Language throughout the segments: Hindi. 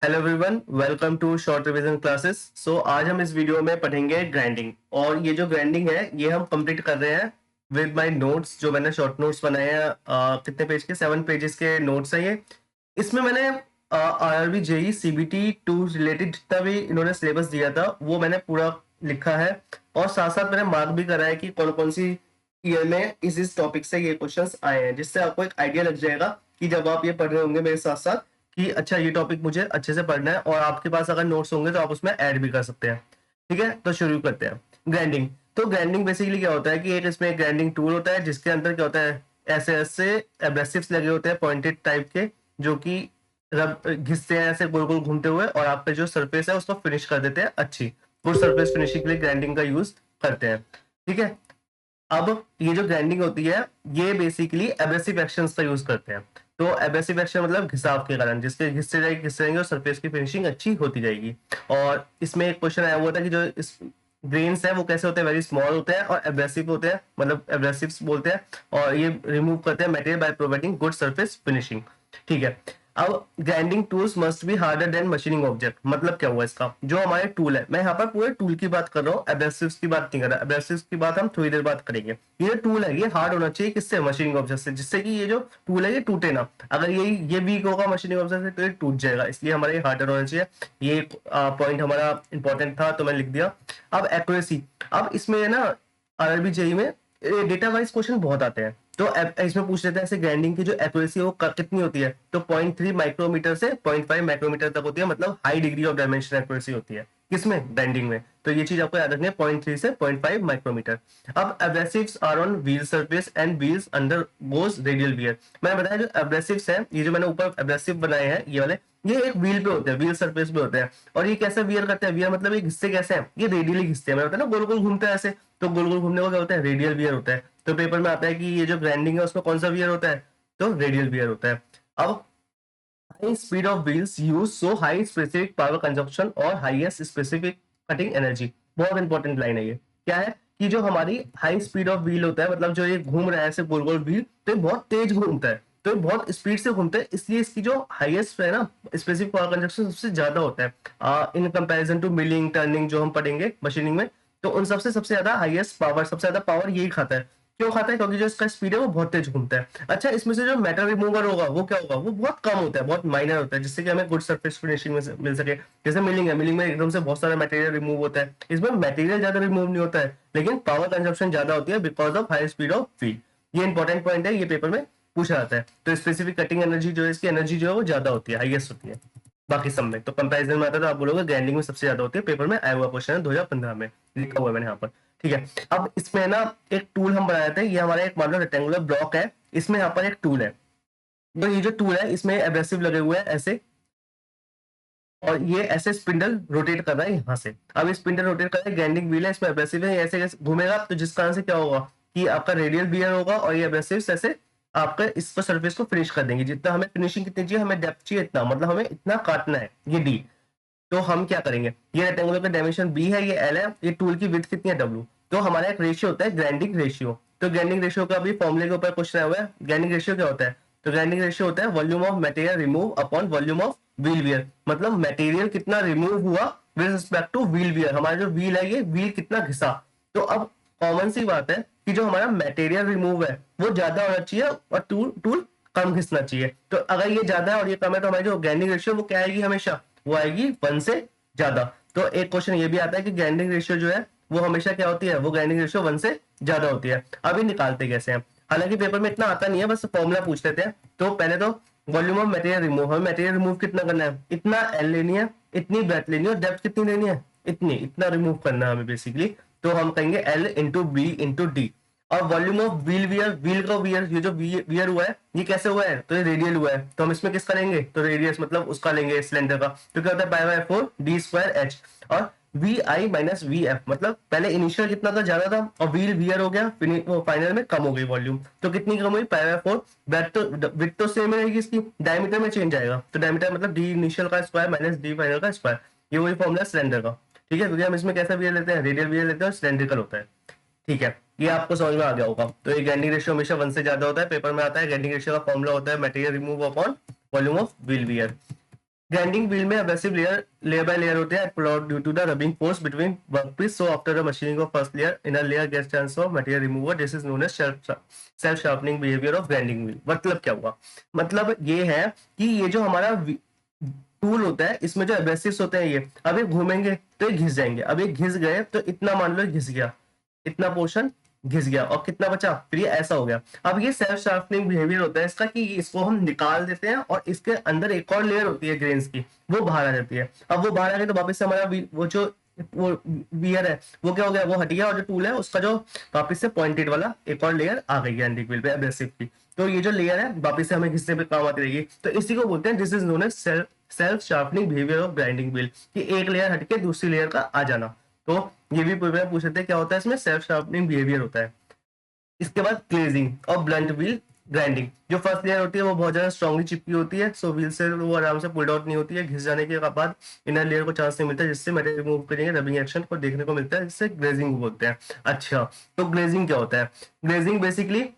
Hello everyone, welcome to short revision classes. So आज हम इस वीडियो में पढ़ेंगे ग्राइंडिंग। और ये जो ग्राइंडिंग है ये हम कंप्लीट कर रहे हैं विद माय नोट्स, जो मैंने शॉर्ट नोट्स बनाए हैं। कितने पेज के? 7 पेजेस के नोट्स हैं ये। इसमें मैंने आरआरबी जेई सीबीटी 2 रिलेटेड जितना भी इन्होंने सिलेबस दिया था वो मैंने पूरा लिखा है। और साथ साथ मैंने मार्क भी करा है कि कौन कौन सी ईयर में इस टॉपिक से ये क्वेश्चंस आए हैं, जिससे आपको एक आइडिया लग जाएगा कि जब आप ये पढ़ रहे होंगे मेरे साथ साथ कि अच्छा ये टॉपिक मुझे अच्छे से पढ़ना है। और आपके पास अगर नोट्स होंगे तो आप उसमें ऐड भी कर सकते हैं। ठीक है, तो शुरू करते हैं। ग्राइंडिंग। तो ग्राइंडिंग बेसिकली क्या होता है कि एक इसमें ग्राइंडिंग टूल होता है जिसके अंदर क्या होता है, ऐसे ऐसे एब्रेसिव्स लगे होते हैं पॉइंटेड टाइप के, जो कि रब घिसते हैं ऐसे गोल गोल घूमते हुए, और आप पे जो सरफेस है उसको फिनिश कर देते हैं अच्छी। गुड सरफेस फिनिशिंग के लिए ग्राइंडिंग का यूज करते हैं। ठीक है, अब ये जो ग्राइंडिंग होती है ये बेसिकली एब्रेसिव एक्शंस का यूज करते हैं। तो एब्रेसिव एक्शन मतलब घिसाव के कारण, जिसके घिसते रहेंगे और सरफेस की फिनिशिंग अच्छी होती जाएगी। और इसमें एक क्वेश्चन आया हुआ था कि जो इस ग्रेन्स है वो कैसे होते हैं, वेरी स्मॉल होते हैं और एब्रेसिव होते हैं, मतलब एब्रेसिव बोलते हैं। और ये रिमूव करते हैं material by providing good surface finishing. ठीक है, अब grinding tools must be harder than machining object. मतलब क्या हुआ इसका, जो हमारे टूल है, मैं यहाँ पर पूरे टूल की बात कर रहा हूँ, एब्रेसिव्स की बात नहीं कर रहा। एब्रेसिव्स की बात हम थोड़ी देर बाद करेंगे। ये जो टूल है ये हार्ड होना चाहिए, किससे? मशीनिंग ऑब्जेक्ट से, जिससे कि ये जो टूल है ये टूटे ना। अगर ये वीक होगा मशीनिंग ऑब्जेक्ट से तो ये टूट जाएगा, इसलिए हमारे हार्डर होना चाहिए। ये पॉइंट हमारा इंपॉर्टेंट था तो मैंने लिख दिया। अब एक्यूरेसी। अब इसमें है ना आरआरबी जेई में डेटा वाइज क्वेश्चन बहुत आते हैं। तो इसमें पूछ लेते हैं ऐसे ग्राइंडिंग की जो एक्यूरेसी है वो कितनी होती है, तो 0.3 माइक्रोमीटर से 0.5 माइक्रोमीटर तक होती है। मतलब high degree of dimension accuracy होती है किसमें? ग्राइंडिंग में। तो ये चीज आपको याद रखनी है, 0.3 से 0.5 माइक्रोमीटर। अब abrasives are on wheel surface and wheels undergoes radial wear. मैंने बताया जो एब्रेसिव्स है, ये जो मैंने ऊपर एब्रेसिव बनाए हैं ये वाले, ये एक व्हील पे होते हैं, व्हील सरफेस पे होते हैं। और ये कैसे वियर करते हैं? वियर मतलब ये घिसते कैसे हैं? ये रेडियली घिसते हैं। मैं बताया ना गोल गोल घूमते हैं ऐसे, तो गोल गोल घूमने को क्या होता है? रेडियल वियर होता है। तो पेपर में आता है कि ये जो ग्राइंडिंग है उसमें कौन सा वियर होता है, तो रेडियल वियर होता है। अब high speed of wheels use so high specific power consumption और हाईएस्ट स्पेसिफिक कटिंग एनर्जी। बहुत इंपॉर्टेंट लाइन है ये। क्या है कि जो हमारी हाई स्पीड ऑफ व्हील होता है, मतलब जो ये घूम रहा है ऐसे गोल गोल व्हील, तो ये बहुत तेज घूमता है, तो ये बहुत स्पीड से घूमता है, इसलिए इसकी जो हाईएस्ट है ना स्पेसिफिक पावर कंजप्शन सबसे ज्यादा होता है in comparison to milling turning, जो हम पढ़ेंगे मशीनिंग में। तो उन सबसे ज्यादा हाईएस्ट पावर, सबसे ज्यादा पावर यही खाता है। क्यों खाता है? क्योंकि जो इसका स्पीड है वो बहुत तेज घूमता है। अच्छा, इसमें से जो मेटल रिमूवर होगा वो क्या होगा? वो बहुत कम होता है, बहुत माइनर होता है, जिससे कि हमें गुड सरफेस फिनिशिंग में मिल सके। जैसे मिलिंग है, मिलिंग में एकदम से बहुत सारा मटेरियल रिमूव होता है, इसमें मटेरियल ज्यादा रिमूव नहीं होता है, लेकिन पावर कंजप्शन ज्यादा होती है because of high speed of wheel. ये इंपॉर्टेंट पॉइंट है, ये पेपर में पूछा जाता है। तो स्पेसिफिक कटिंग एनर्जी जो है, इसकी एनर्जी जो है वो ज्यादा होती है, हाईएस्ट होती है बाकी सब में। तो कंपैरिजन में आता है तो आप बोलोगे ग्राइंडिंग में सबसे ज्यादा होती है। पेपर में आया हुआ क्वेश्चन है 2015 में, लिखा हुआ है मैंने यहाँ पर। ठीक है, अब इसमें ना एक टूल हम बनाए थे, ये हमारा एक मान लो रेक्टेंगुलर ब्लॉक है, इसमें यहाँ पर एक टूल है। तो ये जो टूल है इसमें एब्रेसिव लगे हुए हैं ऐसे, और ये ऐसे स्पिंडल रोटेट कर रहा है यहाँ से। अब ये स्पिंडल रोटेट कर रहा है, ग्राइंडिंग व्हील है, इसमें एब्रेसिव है, ऐसे ऐसे घूमेगा, तो जिस कारण से क्या होगा कि आपका रेडियल वियर होगा और ये एब्रेसिव ऐसे आपका इसको सरफेस को फिनिश कर देंगे। जितना हमें फिनिशिंग कितनी चाहिए, हमें डेप्थ चाहिए इतना, मतलब हमें इतना काटना है, ये डी। तो हम क्या करेंगे, ये रेक्टेंगुलर का डायमेंशन बी है, ये एल है, ये टूल की विड्थ कितनी है डब्ल्यू। तो हमारा एक रेशियो होता है ग्राइंडिंग रेशियो। तो ग्राइंडिंग रेशियो का अभी फॉर्मूले के ऊपर क्वेश्चन आया हुआ है। ग्राइंडिंग रेशियो क्या होता है? तो ग्राइंडिंग रेशियो होता है volume of material remove upon volume of wheel wear. मतलब मटेरियल कितना रिमूव हुआ with respect two wheel wear. हमारा जो व्हील है ये व्हील कितना घिसा। तो अब कॉमन सी बात है कि जो हमारा मटेरियल रिमूव है वो ज्यादा होना चाहिए और टूल टूल कम घिसना चाहिए। तो अगर ये ज्यादा है और ये कम है तो हमारी जो ग्राइंडिंग रेशियो वो क्या आएगी? हमेशा वो आएगी 1 से ज्यादा। तो एक क्वेश्चन ये भी आता है कि ग्राइंडिंग रेशियो जो है वो हमेशा क्या होती है? वो ग्राइंडिंग रेशियो 1 से ज्यादा होती है। अभी निकालते कैसे हैं? हालांकि पेपर में इतना आता नहीं है, बस फॉर्मूला पूछ लेते हैं। तो पहले तो वॉल्यूम ऑफ मटेरियल रिमूव, हमें मटेरियल रिमूव कितना करना है? इतना एल लेनी है, इतनी ब्रेथ लेनी है, और डेप्थ कितनी लेनी है? इतनी, इतना रिमूव करना है हमें बेसिकली। तो हम कहेंगे L into B into D. और volume of wheel wear, wheel का वियर, ये जो वियर हुआ है ये कैसे हुआ है? तो ये रेडियल हुआ है, तो हम इसमें किसका लेंगे? तो रेडियस मतलब उसका लेंगे, सिलेंडर का। तो क्या होता है? Pi by 4 D square H. और V I minus V F, मतलब पहले इनिशियल कितना था? ज्यादा था, और व्हील वियर हो गया, फाइनल में कम हो गई वॉल्यूम। तो कितनी कम हुई? पाई बाय 4। विड्थ तो सेम रहेगी, इसकी डायमीटर में चेंज आएगा। तो डायमीटर मतलब डी इनिशियल का स्क्वायर माइनस डी फाइनल का स्क्वायर। ये वही फॉर्मूला सिलेंडर का। ठीक है, क्योंकि हम इसमें कैसा वियर लेते हैं? रेडियल वियर लेते हैं और सिलेंड्रिकल होता है। ठीक है, ये आपको समझ में आ गया होगा। तो ये ग्राइंडिंग रेशियो हमेशा 1 से ज्यादा होता है, पेपर में आता है। ग्राइंडिंग रेशियो का फॉर्मूला होता है material remove upon volume of wheel wear. Grinding wheel में एब्रेसिव लेयर बाय लेयर होते हैं plot due to the rubbing force between workpiece. So after the machining of first layer inner layer gets transfer of material remover, this is known as self sharpening behaviour of grinding wheel. मतलब क्या हुआ, मतलब ये है कि ये जो हमारा टूल होता है इसमें जो एब्रेसिव्स होते हैं ये अब ये घूमेंगे तो ये घिस जाएंगे। अब ये घिस गए तो इतना मान लो घिस गया, इतना पोर्शन घिस गया और कितना बचा, फिर ये ऐसा हो गया। अब ये सेल्फ शार्पनिंग बिहेवियर होता है इसका कि इसको हम निकाल देते हैं और इसके अंदर एक और लेयर होती है ग्रेन्स की, वो बाहर आ जाती है। अब वो बाहर आ गई तो वापस से हमारा वो जो वो वियर है वो क्या हो गया, वो हट गया और जो टूल है उसका जो वापस से पॉइंटेड वाला एक और लेयर आ गई है एंटी व्हील पे एब्रेसिव की। तो ये जो लेयर है वापस से हमें घिसने पे काम आती रहेगी। तो इसी को बोलते हैं this is known as self sharpening behaviour of grinding wheel, कि एक लेयर हटके दूसरी लेयर का आ जाना। तो ये भी पूछ रहे थे क्या होता है इसमें, सेल्फ शार्पनिंग बिहेवियर होता है। इसके बाद ग्लेजिंग और ब्लंट व्हील ग्राइंडिंग। जो फर्स्ट लेयर होती है वो बहुत ज्यादा स्ट्रांगली चिपकी होती है, सो व्हील से वो आराम से पुल्ड आउट नहीं होती है। घिस जाने के बाद इनर लेयर को चांस नहीं मिलता जिससे मटेरियल रिमूव करेंगे, रबिंग एक्शन को देखने को मिलता है, जिससे ग्लेजिंग बोलते हैं। अच्छा, तो ग्लेजिंग क्या होता है? ग्लेजिंग बेसिकली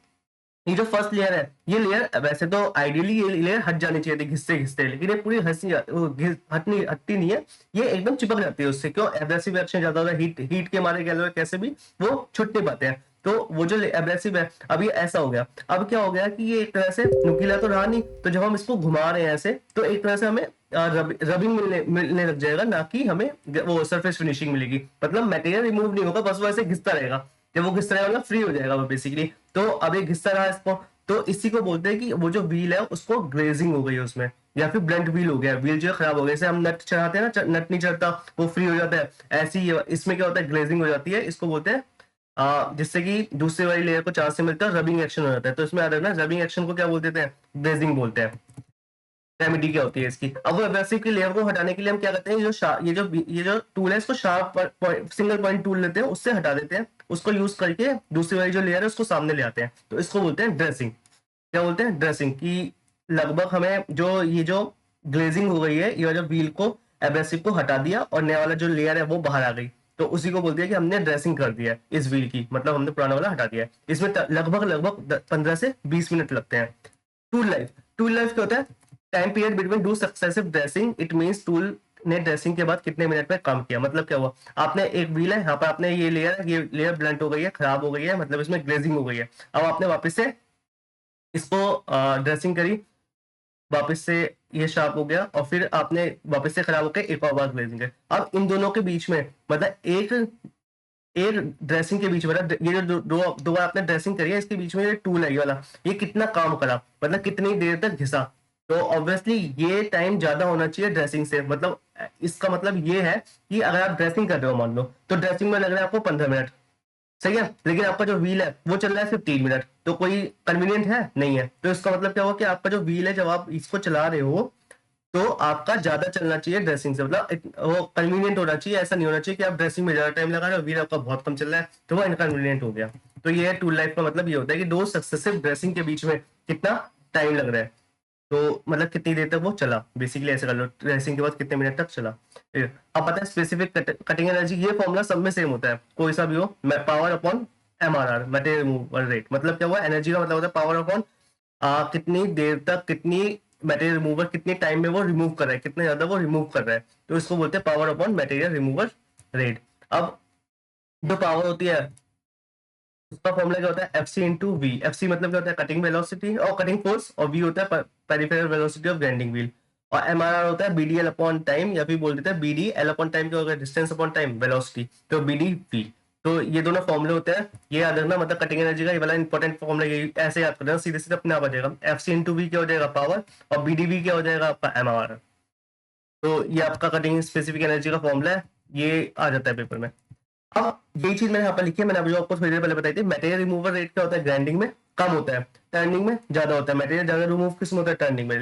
ये जो फर्स्ट लेयर है ये लेयर वैसे तो आइडियली ये लेयर हट जानी चाहिए थी घिसते घिसते, लेकिन ये पूरी हटती नहीं है, ये एकदम चिपक जाती है उससे। क्यों? एब्रेसिव एक्शन ज्यादा होता है, हीट के मारे कह लो कैसे भी वो छुट नहीं पाते हैं। तो वो जो एब्रेसिव है अब ये ऐसा हो गया। अब क्या हो गया कि ये एक तरह से नुकीला तो रहा नहीं, तो जब हम इसको घुमा रहे हैं ऐसे तो एक तरह से हमें रबिंग मिलने लग जाएगा, ना कि हमें वो सरफेस फिनिशिंग मिलेगी। मतलब मटेरियल रिमूव नहीं होगा, बस वो ऐसे घिसता रहेगा। जब वो घिसता रहेगा फ्री हो जाएगा वो बेसिकली। तो अब एक घिसता रहा इसको, तो इसी को बोलते हैं कि वो जो व्हील है उसको ग्लेजिंग हो गई है उसमें, या फिर ब्लंट व्हील हो गया, व्हील जो है खराब हो गया। जैसे हम नट चढ़ाते हैं ना, नट नहीं चढ़ता वो फ्री हो जाता है, ऐसे ही इसमें क्या होता है ग्लेजिंग हो जाती है। इसको बोलते हैं जिससे कि दूसरी वाली लेयर को चांस से मिलता है, रबिंग एक्शन हो जाता है। तो इसमें याद रखना रबिंग एक्शन को क्या बोल देते हैं, ग्लेजिंग बोलते हैं। रेमेडी क्या होती है इसकी? अब वो एब्रेसिव की लेयर को हटाने के लिए हम क्या करते हैं, ये जो टूल है इसको शार्प सिंगल पॉइंट टूल लेते हैं, उससे हटा देते हैं। उसको यूज करके दूसरी वाली जो लेयर है उसको सामने ले आते हैं। तो इसको बोलते हैं ड्रेसिंग। क्या बोलते हैं? ड्रेसिंग। की लगभग हमें जो ग्लेजिंग हो गई है, ये जो व्हील को एब्रेसिव को हटा दिया और नया वाला जो लेयर है वो बाहर आ गई, तो उसी को बोलते हैं कि हमने ड्रेसिंग कर दिया है इस व्हील की, मतलब हमने पुराना वाला हटा दिया है। इसमें लगभग 15 से 20 मिनट लगते हैं। टूल लाइफ क्या होता है? Time period between two successive dressing. It means tool ने ड्रेसिंग के बाद कितने मिनट में काम किया। मतलब क्या हुआ, आपने एक व्हील है यहाँ पर, आपने ये लेयर ब्लंट हो गई है, खराब हो गई है, मतलब इसमें ग्लेजिंग हो गई है। अब आपने वापस से इसको ड्रेसिंग करी, वापस से ये शार्प हो गया और फिर आपने वापस से खराब होकर एक और बार ग्लेजिंग करी। अब इन दोनों के बीच में मतलब एक एक ड्रेसिंग के बीच में, मतलब ये जो दो बार आपने ड्रेसिंग करी है इसके बीच में ये टूल है ये वाला, ये कितना काम करा, मतलब कितनी देर तक घिसा। तो ऑब्वियसली ये टाइम ज्यादा होना चाहिए ड्रेसिंग से। मतलब इसका मतलब ये है कि अगर आप ड्रेसिंग कर रहे हो मान लो, तो ड्रेसिंग में लग रहा है आपको 15 मिनट, सही है, लेकिन आपका जो व्हील है वो चल रहा है सिर्फ 3 मिनट, तो कोई कन्वीनियंट है नहीं है। तो इसका मतलब क्या हुआ कि आपका जो व्हील है जब आप इसको चला रहे हो तो आपका ज्यादा चलना चाहिए ड्रेसिंग से, मतलब वो कन्वीनियंट होना चाहिए। ऐसा नहीं होना चाहिए कि आप ड्रेसिंग में ज्यादा टाइम लगा रहे हो, व्हील आपका बहुत कम चल रहा है, तो वो इनकन्वीनियंट हो गया। तो ये टूल लाइफ का मतलब ये होता है कि दो सक्सेसिव ड्रेसिंग के बीच में कितना टाइम लग रहा है, तो मतलब कितनी देर तक वो चला, बेसिकली ऐसे कर लो ड्रेसिंग के बाद कितने मिनट तक चला। अब पता है स्पेसिफिक कटिंग एनर्जी, ये फॉर्मूला सब में सेम होता है कोई सा भी हो, power upon MRR, material removal rate. मतलब क्या हुआ, एनर्जी का मतलब होता है पावर अपॉन कितनी देर तक कितनी मटेरियल रिमूवर कितने टाइम में वो रिमूव कर रहा है, कितने ज्यादा वो रिमूव कर रहा है, तो इसको बोलते हैं power upon material removal rate. अब जो पावर होती है उसका फॉर्मूला क्या होता है, FC इंटू वी। FC मतलब क्या होता है, कटिंग वेलोसिटी और कटिंग फोर्स, और वी होता है peripheral velocity of grinding wheel, और MRR होता है BDL अपॉन टाइम, या फिर बोल देते हैं BDL अपॉन टाइम, क्या होगा डिस्टेंस अपॉन टाइम वेलोसिटी, तो BDV। तो ये दोनों फॉर्मूले होते हैं, ये याद रखना। मतलब कटिंग एनर्जी का ये वाला इंपॉर्टेंट फॉर्मूला, ये ऐसे याद करना, सीधे सीधे अपने आप आ जाएगा। FC इंटू वी क्या हो जाएगा, पावर, और BDV क्या हो जाएगा आपका MRR। तो ये आपका कटिंग स्पेसिफिक एनर्जी का फॉर्मूला है, ये आ जाता है पेपर में। अब यही चीज मैंने यहाँ पर लिखी है, मैंने अभी जो आपको थोड़ी देर पहले बताई थी। मटेरियल रिमूवल रेट क्या होता है, ग्राइंडिंग में कम होता है, टर्निंग में ज्यादा होता है। मटेरियल ज्यादा रिमूव किस में होता है, टर्निंग में,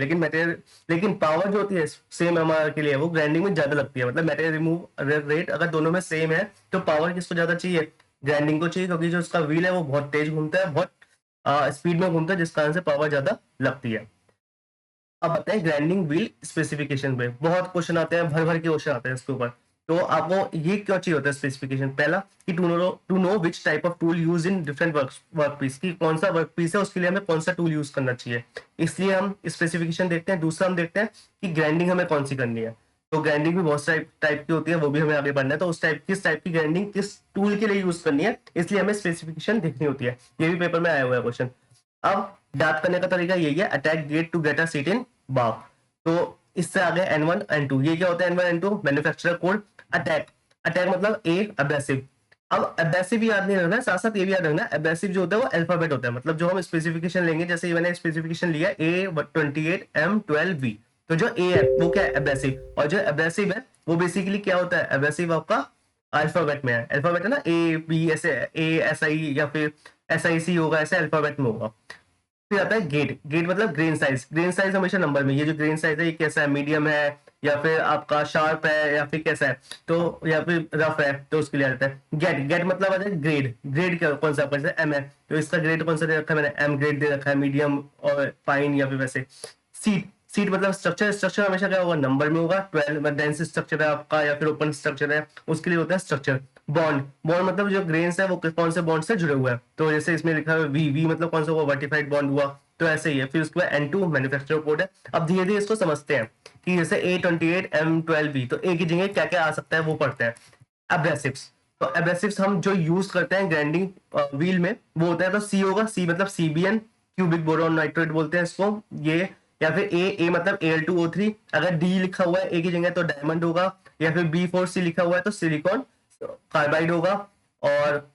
लेकिन पावर जो होती है सेम MR के लिए वो ग्राइंडिंग में ज्यादा लगती है। मतलब मटेरियल रिमूव रेट अगर दोनों में सेम है तो पावर किसको ज्यादा चाहिए, ग्राइंडिंग को चाहिए, क्योंकि जो उसका व्हील है वो बहुत तेज घूमता है, बहुत स्पीड में घूमता है, जिस कारण से पावर ज्यादा लगती है। अब बताएं ग्राइंडिंग व्हील स्पेसिफिकेशन पे बहुत क्वेश्चन आते हैं, भर भर के क्वेश्चन आते हैं इसके ऊपर। तो आपको ये क्यों चाहिए होता है स्पेसिफिकेशन? पहला कि to know which type of tool use in different work piece, की कौन सा वर्क पीस है उसके लिए हमें कौन सा टूल यूज करना चाहिए, इसलिए हम स्पेसिफिकेशन देखते हैं। दूसरा हम देखते हैं कि ग्राइंडिंग हमें कौन सी करनी है, तो ग्राइंडिंग भी बहुत टाइप की होती है, वो भी हमें आगे बढ़ना है। तो उस किस टाइप की ग्राइंडिंग किस टूल के लिए यूज करनी है, इसलिए हमें स्पेसिफिकेशन देखनी होती है। ये भी पेपर में आया हुआ है क्वेश्चन। अब डाक करने का तरीका यही है, attack get to get a seat in bag. तो इससे आगे N1 N2, ये क्या होता है N1 N2? Manufacturer code. Attack, attack मतलब ए एब्रेसिव। अब एब्रेसिव याद नहीं रखना है, साथ साथ ये भी याद रखना है एब्रेसिव जो होता है वो अल्फाबेट होता है। मतलब जो हम स्पेसिफिकेशन लेंगे, जैसे ये मैंने स्पेसिफिकेशन लिया A28M12V, तो जो ए है वो क्या है? एब्रेसिव। और जो एब्रेसिव है वो बेसिकली क्या होता है? एब्रेसिव आपका अल्फाबेट में है, अल्फाबेट है ना, ए बी ऐसे, A SI या फिर SIC होगा, ऐसे अल्फाबेट में होगा। फिर आता है गेट, गेट मतलब ग्रेन साइज। ग्रेन साइज हमेशा नंबर में, ये जो ग्रेन साइज है ये कैसा है? मीडियम है या फिर आपका शार्प है या फिर कैसा है, तो या फिर रफ है, तो उसके लिए आता है गेट। गेट मतलब आता है ग्रेड। ग्रेड क्या कौन सा? जैसे M है तो इसका ग्रेड कौन सा दे रखा है मैंने? M ग्रेड दे रखा है, मीडियम और फाइन या फिर वैसे। सीट, सीट मतलब स्ट्रक्चर। स्ट्रक्चर हमेशा क्या होगा? नंबर में होगा। 12 डेंस स्ट्रक्चर है आपका या फिर ओपन स्ट्रक्चर है, उसके लिए होता है स्ट्रक्चर। बॉन्ड, बॉन्ड मतलब जो ग्रेन्स है वो कौन से बॉन्ड से जुड़े हुए हैं, तो जैसे इसमें लिखा है वी, वी मतलब कौन सा हुआ? वर्टिफाइड बॉन्ड हुआ, तो ऐसे ही है। फिर उसके बाद N2 मैन्युफैक्चरर कोड है। अब धीरे धीरे इसको समझते हैं कि जैसे A28M12V, तो ए की जगह क्या क्या आ सकता है वो पढ़ते हैं। एब्रेसिव्स, तो एब्रेसिव्स हम जो यूज करते हैं ग्राइंडिंग व्हील में वो होता है, तो सी होगा, सी मतलब CBN, क्यूबिक बोरॉन नाइट्रेट बोलते हैं इसको ये। या फिर ए मतलब Al2O3। अगर डी लिखा हुआ है ए की जगह तो डायमंड होगा, या फिर B4C लिखा हुआ है तो सिलिकॉन कार्बाइड होगा। और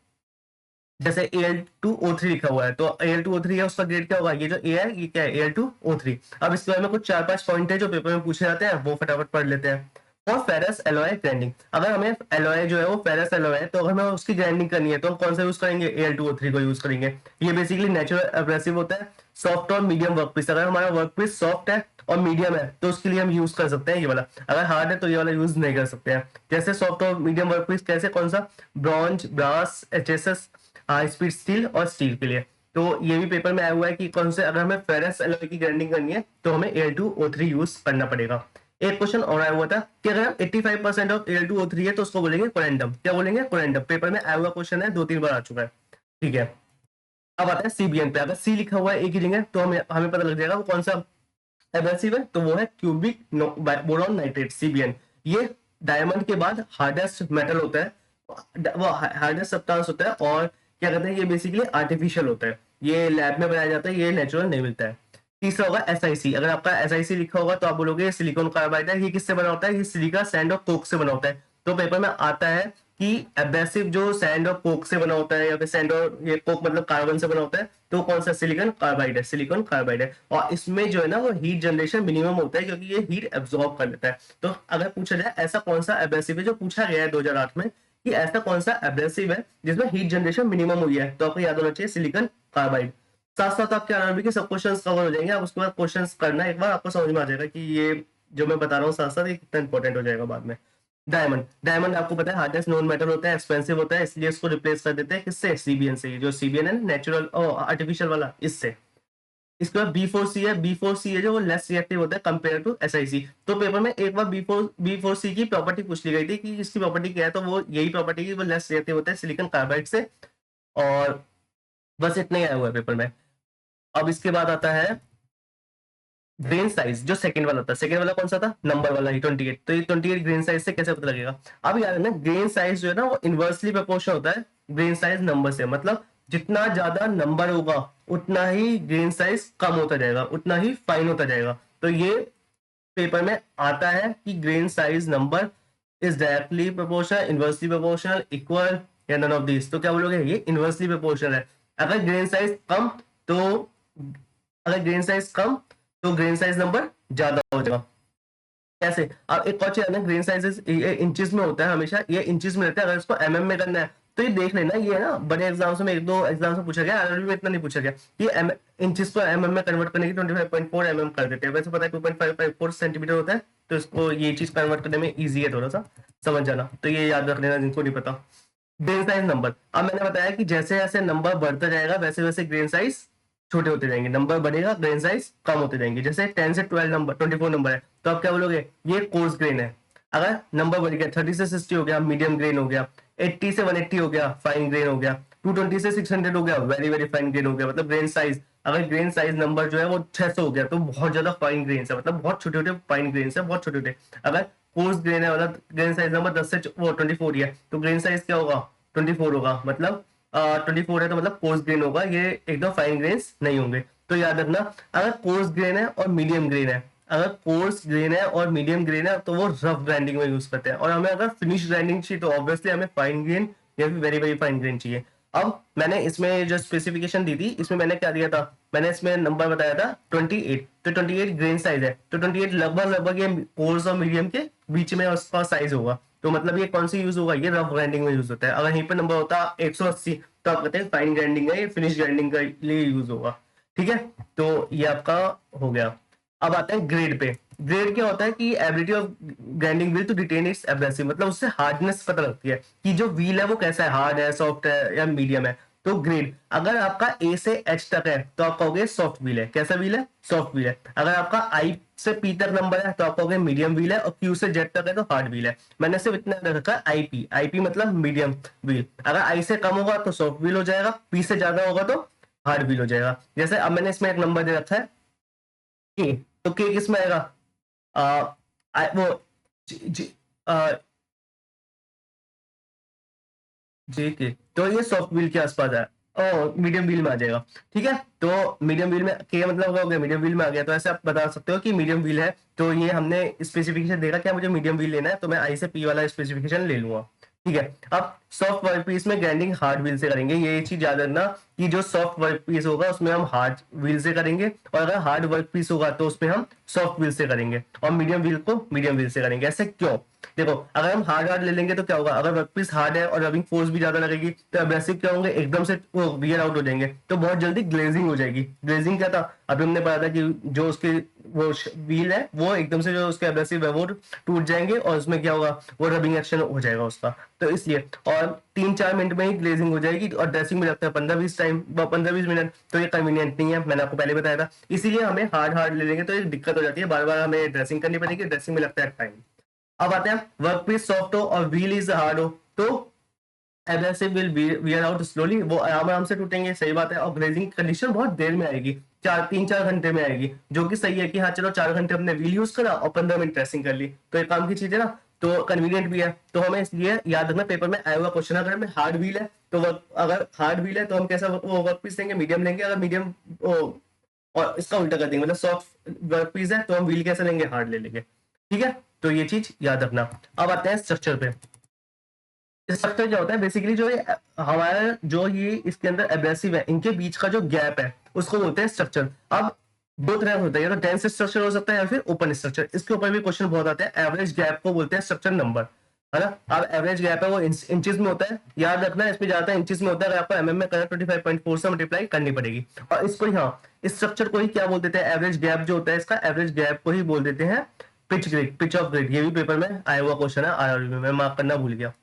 जैसे Al2O3 लिखा हुआ है तो Al2O3 है, उसका ग्रेड क्या होगा? ये जो A है ये क्या है? Al2O3। अब इसके बारे में कुछ 4-5 पॉइंट है जो पेपर में पूछे जाते हैं, वो फटाफट पढ़ लेते हैं। और फेरस एलॉय ग्राइंडिंग, अगर हमें एलॉय जो है वो फेरस एलॉय है तो अगर हमें उसकी ग्राइंडिंग करनी है तो हम कौन सा यूज करेंगे? Al2O3 को यूज करेंगे। ये बेसिकली नेचुरल एब्रेसिव होता है, सॉफ्ट और मीडियम वर्कपीस। अगर हमारा वर्कपीस सॉफ्ट है और मीडियम है तो उसके लिए हम यूज कर सकते हैं ये वाला। अगर हार्ड है तो ये वाला यूज नहीं कर सकते हैं। जैसे सॉफ्ट और मीडियम वर्कपीस कैसे? कौन सा? Bronze, brass, HSS, high speed steel और स्टील के लिए। तो ये भी पेपर में आया हुआ है कि कौन से, अगर हमें फेरस एलॉय की ग्राइंडिंग करनी है तो हमें Al2O3 यूज करना पड़ेगा। एक क्वेश्चन और आया हुआ था कि अगर 85% ऑफ Al2O3 है तो उसको बोलेंगे कोरेंडम। क्या बोलेंगे? कोरेंडम। पेपर में आया हुआ क्वेश्चन है, 2-3 बार आ चुका है। ठीक है, अब आता है CBN पे। अगर सी लिखा हुआ है एक ही जगह तो हमें पता लग जाएगा वो कौन सा एब्रेसिव है, तो वो है क्यूबिक बोरॉन नाइट्रेट, CBN। ये डायमंड के बाद हार्डेस्ट मेटल होता है, वो हार्डेस्ट सब्सटेंस होता है, और क्या कहते हैं ये बेसिकली आर्टिफिशियल होता है, ये लैब में बनाया जाता है, ये नेचुरल नहीं मिलता है। तीसरा होगा SIC। अगर आपका SIC लिखा होगा तो आप बोलोगे सिलिकॉन कार्बाइड है। ये किससे बना होता है? ये सिलिका सैंड और कोक से बना होता है। तो पेपर में आता है कि एब्रेसिव जो सैंड और कोक से बना होता है या फिर सैंड और ये कोक मतलब कार्बन से बना होता है, तो कौन सा? सिलिकॉन कार्बाइड है, सिलिकॉन कार्बाइड है। और इसमें जो है ना वो हीट जनरेशन मिनिमम होता है क्योंकि ये हीट एब्जॉर्ब कर लेता है। तो अगर पूछा जाए ऐसा कौन सा एब्रेसिव है, जो पूछा गया है 2008 में कि ऐसा कौन सा एब्रेसिव है जिसमें हीट जनरेशन मिनिमम हुई है, तो आपको याद होना चाहिए सिलिकॉन कार्बाइड। साथ साथ आपके आरआरबी के सब क्वेश्चंस कवर हो जाएंगे। आप उसके बाद क्वेश्चंस करना, एक बार आपको समझ में आ जाएगा कि ये जो मैं बता रहा हूँ साथ साथ ये कितना इंपॉर्टेंट हो जाएगा बाद में। डायमंड, डायमंड आपको पता है हार्डेस्ट नॉन मेटल होता है, एक्सपेंसिव होता है, इसलिए इसको रिप्लेस कर देते हैं किससे? CBN से। जो CBN है नेचुरल आर्टिफिशियल वाला, इससे। इसके बाद B4C है। B4C है जो वो लेस रिएक्टिव होता है कंपेयर टू SIC। तो पेपर में एक बार B4C की प्रॉपर्टी पूछ ली गई थी कि इसकी प्रॉपर्टी क्या है, तो वो यही प्रॉपर्टी की वो लेस रिएक्टिव होता है सिलिकॉन कार्बाइड से। और बस इतना ही आया हुआ है पेपर में। अब इसके बाद आता है ग्रेन साइज, जो सेकंड वाला था। सेकंड वाला कौन सा था? नंबर वाला ही 28। तो ये 28 ग्रेन साइज से कैसे पता लगेगा? अब यार ना ग्रेन साइज जो है ना वो इनवर्सली प्रोपोर्शनल होता है ग्रेन साइज नंबर से। मतलब जितना ज्यादा नंबर होगा उतना ही ग्रेन साइज कम होता जाएगा, उतना ही फाइन होता जाएगा। तो ये पेपर में आता है कि grain size number is directly proportional, inversely proportional, equal या नन ऑफ दिस। तो क्या बोलोगे? ये इनवर्सली प्रोपोर्शनल है। अगर ग्रेन साइज कम तो अगर ग्रेन साइज कम तो ग्रेन साइज नंबर ज्यादा हो जाएगा। कैसे? अब एक और चीज है ना, ग्रेन साइजेस ये इंचेस में होता है हमेशा, ये इंचेस में रहता है। अगर इसको mm में करना है तो ये देख लेना, ये ना बड़े एग्जाम्स में, एक दो एग्जाम्स में पूछा गया, आरआरबी में इतना नहीं पूछा गया। ये इंचेस को mm में कन्वर्ट करने की 25.4 mm कर देते हैं। वैसे पता है 2.554 सेंटीमीटर होता है, तो इसको ये चीज कन्वर्ट करने में ईजी है थोड़ा सा, समझ जाना। तो ये याद रख लेना जिनको नहीं पता। ग्रेन साइज नंबर, अब मैंने बताया कि जैसे जैसे नंबर बढ़ता जाएगा वैसे वैसे ग्रेन साइज छोटे होते जाएंगे, नंबर बढ़ेगा ग्रेन साइज कम होते जाएंगे। जैसे 10 से 12 नंबर 24 नंबर है तो आप क्या बोलोगे? ये कोर्स ग्रेन है। अगर नंबर बढ़ गया 30 से 60 हो गया मीडियम ग्रेन हो गया, 80 से 180 हो गया फाइन ग्रेन हो गया, 220 से 600 हो गया वेरी वेरी फाइन ग्रेन हो गया। मतलब ग्रेन साइज, अगर ग्रेन साइज नंबर जो है वो 600 हो गया तो बहुत ज्यादा फाइन ग्रेन है, मतलब बहुत छोटे छोटे फाइन ग्रेन है, बहुत छोटे छोटे। अगर कोर्स ग्रेन है, मतलब ग्रेन साइज नंबर 10 से वो 24 ही है तो ग्रेन साइज क्या होगा 24 होगा, मतलब 24 है तो मतलब कोर्स ग्रेन होगा, ये एकदम फाइन ग्रेन्स नहीं होंगे। तो याद रखना, अगर कोर्स ग्रेन है और मीडियम ग्रेन है, अगर कोर्स ग्रेन है और मीडियम ग्रेन है तो वो रफ ग्राइंडिंग में यूज करते हैं, और हमें अगर फिनिश ग्राइंडिंग चाहिए तो ऑब्वियसली हमें फाइन ग्रेन या फिर वेरी वेरी फाइन ग्रेन चाहिए। अब मैंने इसमें जो स्पेसिफिकेशन दी थी इसमें मैंने क्या दिया था, मैंने इसमें नंबर बताया था 28, तो 28 ग्रेन साइज है, तो 28 लगभग लगभग ये कोर्स और मीडियम के बीच में उसका साइज होगा। तो मतलब ये कौन सी यूज होगा, ये रफ ग्राइंडिंग में यूज होता है। अगर यहीं पर नंबर होता 180 तो आप कहते हैं फाइन ग्राइंडिंग है, ये फिनिश ग्राइंडिंग के लिए यूज होगा। ठीक है, तो ये आपका हो गया। अब आते हैं ग्रेड पे। ग्रेड क्या होता है कि ability of grinding wheel to retain its abrasive, मतलब उससे हार्डनेस पता लगती है कि जो व्हील है वो कैसा है, हार्ड है, सॉफ्ट है या मीडियम है। तो ग्रेड, अगर आपका ए से एच तक है तो आप कहोगे सॉफ्ट व्हील है। कैसा व्हील है, सॉफ्ट व्हील है। अगर आपका आई से पी तक नंबर है तो आप कहोगे मीडियम व्हील है, और क्यू से जेड तक है तो हार्ड व्हील है। मैंने सिर्फ इतना रखा आईपी, आईपी मतलब मीडियम व्हील। अगर आई से कम होगा तो सॉफ्ट व्हील हो जाएगा, पी से ज्यादा होगा तो हार्ड व्हील हो जाएगा। जैसे अब मैंने इसमें एक नंबर दे रखा है के, तो के किस में आएगा, वो जी, जी, जे के, तो ये सॉफ्ट व्हील के आसपास है, और मीडियम व्हील में आ जाएगा। ठीक है, तो मीडियम व्हील में के मतलब हो गया मीडियम व्हील में आ गया, तो ऐसे आप बता सकते हो कि मीडियम व्हील है। तो ये हमने स्पेसिफिकेशन देखा क्या, मुझे मीडियम व्हील लेना है तो मैं आई से पी वाला स्पेसिफिकेशन ले लूंगा। ठीक है, अब सॉफ्ट वर्क पीस में ग्राइंडिंग हार्ड व्हील से करेंगे, ये चीज याद रखना कि जो सॉफ्ट वर्क पीस होगा उसमें हम हार्ड व्हील से करेंगे, और अगर हार्ड वर्क पीस होगा तो उसमें हम सॉफ्ट व्हील से करेंगे, और मीडियम व्हील को मीडियम व्हील से करेंगे। ऐसे क्यों, देखो अगर हम हार्ड हार्ड ले लेंगे तो क्या होगा, अगर वर्कपीस हार्ड है और रबिंग फोर्स भी ज्यादा लगेगी तो एब्रेसिव क्या होंगे, एकदम से वो वियर आउट हो जाएंगे, तो बहुत जल्दी ग्लेजिंग हो जाएगी। ग्लेजिंग क्या था, अभी हमने पढ़ा था कि जो उसके वो व्हील है वो एकदम से जो उसके एब्रेसिव है वो टूट जाएंगे, और उसमें क्या होगा, वो रबिंग एक्शन हो जाएगा उसका। तो इसलिए, और 3-4 मिनट में ही ग्लेजिंग हो जाएगी, और ड्रेसिंग में लगता है 15-20 मिनट, तो ये कन्वीनियंट नहीं है, मैंने आपको पहले बताया था। इसीलिए हमें हार्ड हार्ड ले लेंगे तो एक दिक्कत हो जाती है, बार बार हमें ड्रेसिंग करनी पड़ेगी, ड्रेसिंग में लगता है टाइम। अब आते हैं वर्कपीस सॉफ्ट हो और व्हील इज हार्ड हो तो abrasive will wear out slowly, वो आराम आराम से टूटेंगे, सही बात है। और ग्लेजिंग कंडीशन बहुत देर में आएगी, 3-4 घंटे में आएगी, जो कि सही है कि हाँ चलो 4 घंटे हमने व्हील यूज करा और 15 मिनट ड्रेसिंग कर ली, तो एक काम की चीज है ना, तो कन्वीनियंट भी है। तो हमें इसलिए याद रखना, पेपर में आया हुआ क्वेश्चन अगर हमें हार्ड व्हील है तो अगर हार्ड व्हील है तो हम कैसा वो वर्क पीस लेंगे, मीडियम लेंगे। अगर मीडियम, और इसका उल्टा कर देंगे, मतलब सॉफ्ट वर्क पीस है तो हम व्हील कैसे लेंगे, हार्ड ले लेंगे। ठीक है, तो ये चीज याद रखना। अब आते हैं स्ट्रक्चर पे। स्ट्रक्चर क्या होता है, बेसिकली जो ये हमारा जो ये इसके अंदर एब्रेसिव है इनके बीच का जो गैप है उसको बोलते हैं स्ट्रक्चर। अब दो तरह होता है, या तो डेंस स्ट्रक्चर हो सकता है या फिर ओपन स्ट्रक्चर। इसके ऊपर भी क्वेश्चन बहुत आते हैं। एवरेज गैप को बोलते हैं स्ट्रक्चर नंबर, है ना। अब एवरेज गैप है वो इंचेस में होता है, याद रखना इसमें ज्यादा इंचेस में होता है। अगर आपको एमएम में करना 25.4 से मल्टीप्लाई करनी पड़ेगी। और इसको ही, हाँ, इस स्ट्रक्चर को ही क्या बोल देते हैं, एवरेज गैप जो होता है इसका, एवरेज गैप को ही बोल देते हैं pitch grid, pitch of grid. ये भी पेपर में आया हुआ क्वेश्चन है, आरआरबी में, मार्क करना भूल गया।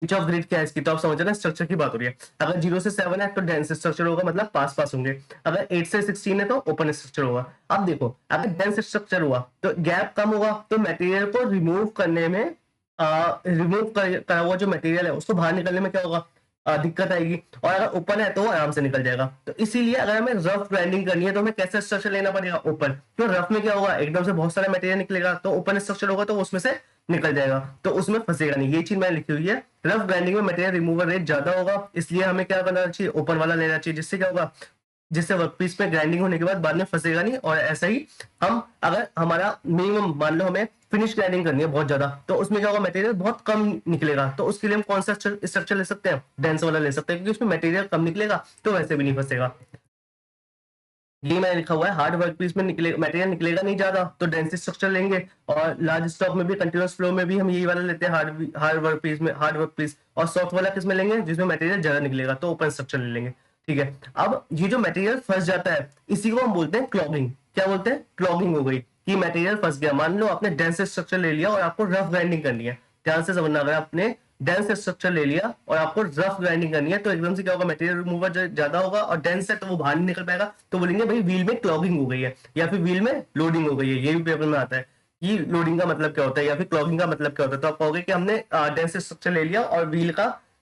पिच ऑफ ग्रिड क्या है इसकी, तो आप समझ रहे हैं स्ट्रक्चर की बात हो रही है। अगर 0 से 7 है तो डेंस स्ट्रक्चर होगा, मतलब पास पास होंगे। अगर 8 से 16 है तो ओपन स्ट्रक्चर होगा। अब देखो, अगर डेंस स्ट्रक्चर हुआ तो गैप कम होगा, तो मटेरियल को रिमूव करने में, रिमूव करा हुआ जो मटेरियल है उसको बाहर निकलने में क्या होगा, दिक्कत आएगी। और अगर ओपन है तो वो आराम से निकल जाएगा। तो इसीलिए अगर हमें रफ ग्राइंडिंग करनी है तो हमें कैसा स्ट्रक्चर लेना पड़ेगा, ओपन। तो रफ में क्या होगा, एकदम से बहुत सारा मटेरियल निकलेगा, तो ओपन स्ट्रक्चर होगा तो उसमें से निकल जाएगा, तो उसमें फंसेगा नहीं। ये चीज मैंने लिखी हुई है। रफ ग्राइंडिंग में मटेरियल रिमूवल रेट ज्यादा होगा, इसलिए हमें क्या करना चाहिए, ओपन वाला लेना चाहिए। जिससे क्या होगा, जिससे वर्कपीस में ग्राइंडिंग होने के बाद में फंसेगा नहीं। और ऐसा ही हम, अगर हमारा मिनिमम मान लो हमें फिनिश ग्राइंडिंग करनी है बहुत ज्यादा, तो उसमें क्या होगा, मटेरियल बहुत कम निकलेगा, तो उसके लिए हम कौन सा स्ट्रक्चर ले सकते हैं, डेंस वाला ले सकते हैं, क्योंकि उसमें मटेरियल कम निकलेगा तो वैसे भी नहीं फंसेगा। ये मैंने लिखा हुआ है, हार्ड वर्क पीस में निकले मटेरियल निकलेगा नहीं ज्यादा तो डेंस स्ट्रक्चर लेंगे। और लार्ज स्टॉक में भी, कंटिन्यूअस फ्लो में भी हम यही वाला लेते हैं, हार्ड वर्क पीस में हार्ड वर्क पीस। और सॉफ्ट वाला किस में लेंगे, जिसमें मटेरियल ज्यादा निकलेगा, तो ओपन स्ट्रक्चर ले लेंगे। ठीक है, अब ये जो मटेरियल फंस जाता है इसी को हम बोलते हैं क्लॉगिंग। क्या बोलते हैं, क्लॉगिंग हो गई कि मटेरियल फंस गया। मान लो आपने डेंस स्ट्रक्चर ले लिया और आपको रफ ग्राइंडिंग करनी है, ध्यान से समझना। अगर आपने डेंस स्ट्रक्चर ले लिया और आपको रफ ग्राइंडिंग करनी है तो एकदम से क्या होगा, मटेरियल रिमूवर ज्यादा होगा, और डेंस है तो वो बाहर नहीं निकल पाएगा, तो बोलेंगे भाई व्हील में क्लॉगिंग हो गई है या फिर व्हील में लोडिंग हो गई है। ये भी पेपर में आता है कि लोडिंग का मतलब क्या होता है या फिर क्लॉकिंग का मतलब क्या होता है। तो आप कहोगे कि हमने डेंस स्ट्रक्चर ले लिया और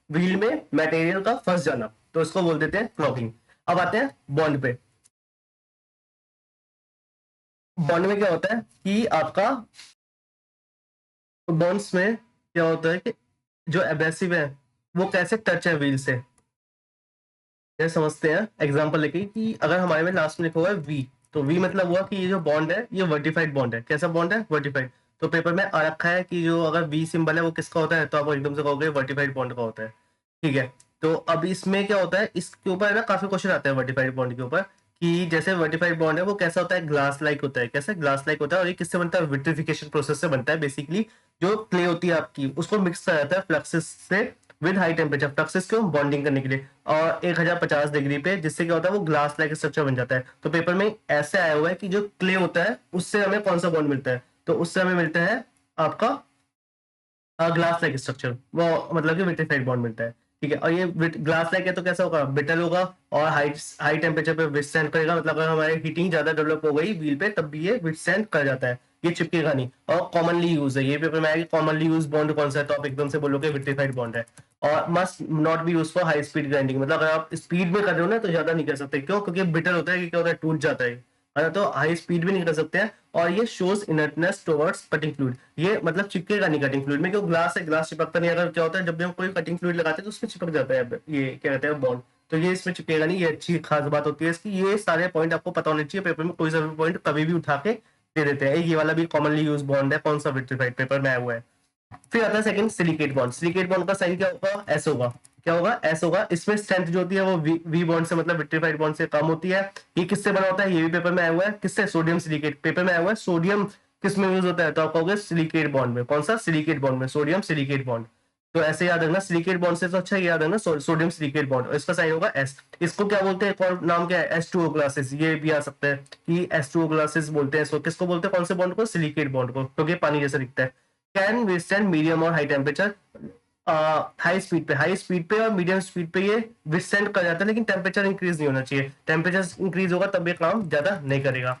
व्हील में मटेरियल का फंस जाना, तो इसको बोल देते हैं क्लॉकिंग। अब आते हैं बॉन्ड पे। बॉन्ड में क्या होता है कि आपका बॉन्ड्स में क्या होता है कि जो एब्रेसिव है वो कैसे टच है व्हील से, ये समझते हैं एग्जांपल लेके कि अगर हमारे में लास्ट में लिखा हुआ है वी, तो वी मतलब हुआ कि ये जो बॉन्ड है ये वर्टिफाइड बॉन्ड है। कैसा बॉन्ड है? वर्टिफाइड। तो पेपर में आ रखा है कि जो अगर वी सिंबल है वो किसका होता है, तो आप एकदम से कहोगे वर्टिफाइड बॉन्ड का होता है। ठीक है, तो अब इसमें क्या होता है, इसके ऊपर ना काफी क्वेश्चन आते हैं वर्टिफाइड बॉन्ड के ऊपर, कि जैसे वर्टिफाइड बॉन्ड है वो कैसा होता है, ग्लास लाइक होता है। कैसे ग्लास लाइक होता है? और ये किससे बनता है? विट्रिफिकेशन प्रोसेस से बनता है। बेसिकली जो क्ले होती है आपकी उसको मिक्स किया जाता है फ्लक्सिस से विद हाई टेम्परेचर। फ्लक्सिस क्यों? बॉन्डिंग करने के लिए, और 1050 डिग्री पे, जिससे क्या होता है वो ग्लास लाइक स्ट्रक्चर बन जाता है। तो पेपर में ऐसे आया हुआ है कि जो क्ले होता है उससे हमें कौन सा बॉन्ड मिलता है, तो उससे हमें मिलता है आपका ग्लास लाइक स्ट्रक्चर, वो मतलब कि विट्रिफाइड बॉन्ड मिलता है। ठीक है, और ये ग्लास लाइक है तो कैसा होगा? ब्रिटल होगा और हाई टेम्परेचर पे विथस्टैंड करेगा। मतलब अगर हमारी हीटिंग ज्यादा डेवलप हो गई व्हील पे तब भी ये विथस्टैंड कर जाता है, ये चिपकेगा नहीं। और कॉमनली यूज है, ये पेपर में आएगी कॉमनली यूज बॉन्ड कौन सा है, तो आप एकदम से बोलोगे विट्रिफाइड बॉन्ड है। और must not be use for high speed grinding, मतलब अगर आप स्पीड में कर रहे हो ना तो ज्यादा नहीं कर सकते। क्यों? क्योंकि ब्रिटल होता है कि क्या होता है, टूट जाता है। तो हाई स्पीड भी नहीं कर सकते हैं। और ये shows inertness towards cutting fluid, ये मतलब चिपकेगा नहीं कटिंग फ्लूइड में, क्योंकि ग्लास है, ग्लास चिपकता नहीं। अगर क्या होता है जब भी हम कोई कटिंग फ्लूइड लगाते हैं तो उसमें चिपक जाता है ये क्या कहते हैं बॉन्ड, तो ये इसमें चिपकेगा नहीं। ये अच्छी खास बात होती है इसकी। ये सारे पॉइंट आपको पता होने चाहिए, पेपर में कोई सा भी पॉइंट कभी भी उठा के दे देते हैं। ये वाला भी कॉमनली यूज बॉन्ड है, कौन सा? विट्रिफाइड, पेपर में आया हुआ है। फिर आता है second silicate bond. Silicate bond का साइन क्या होगा? एस होगा। क्या होगा? एस होगा। इसमें स्ट्रेंथ जो होती है वो वी बॉन्ड से, मतलब विट्रिफाइड बॉन्ड से कम होती है। ये किससे बना होता है? ये भी पेपर में आया हुआ है। किससे? सोडियम सिलिकेट, पेपर में आया हुआ है। सोडियम किस में यूज होता है, तो आप कहोगे सिलिकेट बॉन्ड में। कौन सा? सिलिकेट बॉन्ड में, सोडियम सिलिकेट बॉन्ड। तो ऐसे याद रखना, सिलिकेट बॉन्ड से तो अच्छा याद रखना सोडियम सिलिकेट बॉन्ड, और इसका साइन होगा एस। इसको क्या बोलते हैं, एक और नाम क्या है? H2O ग्लासेस, ये भी आ सकता है कि H2O ग्लासेस बोलते हैं इसको। किसको बोलते हैं? कौन से बॉन्ड को? सिलिकेट बॉन्ड को, क्योंकि पानी जैसा दिखता है। कैन विथस्टैंड मीडियम और हाई टेम्परेचर। हाई स्पीड पे और मीडियम स्पीड पे ये विथस्टैंड कर जाता है, लेकिन टेम्परेचर इंक्रीज नहीं होना चाहिए। टेम्परेचर इंक्रीज होगा तब ये काम ज्यादा नहीं करेगा।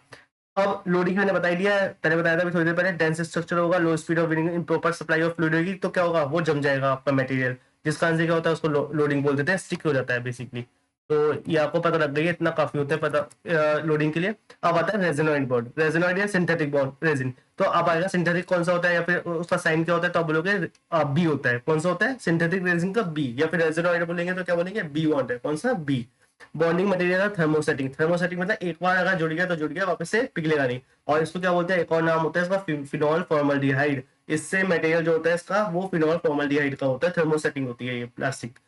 अब लोडिंग मैंने बता दिया है, मैंने बताया था थोड़ी देर पहले, डेंस स्ट्रक्चर होगा, लो speed of winning, improper supply of fluid होगी, तो क्या होगा? वो जम जाएगा आपका मटेरियल, जिसका आंसर क्या होता है, उसको लोडिंग बोल देते हैं, स्टिक हो जाता है बेसिकली। तो ये आपको पता लग गई है, इतना काफी होता है पता लोडिंग के लिए। अब आता है रेजिनॉइड बॉन्ड। रेजिनॉइड या सिंथेटिक बॉन्ड, रेजिन। तो अब आएगा सिंथेटिक कौन सा होता है या फिर उसका साइन क्या होता है, तो आप बोलोगे बी होता है। कौन सा होता है? सिंथेटिक रेजिन का बी। या फिर रेजिनॉइड बोलेंगे तो क्या बोलेंगे? बी बॉन्ड है। कौन सा? बी। बॉन्डिंग मटेरियल है थर्मोसेटिंग। थर्मोसेटिंग मतलब एक बार अगर जुड़ गया तो जुड़ गया, वापस से पिघलेगा नहीं। और इसको क्या बोलते हैं? एक और नाम होता है इसका फिनॉल फॉर्मल्डिहाइड। इससे मटेरियल जो होता है इसका वो फिनॉल फॉर्मल्डिहाइड का होता है। थर्मोसेटिंग होती है ये प्लास्टिक।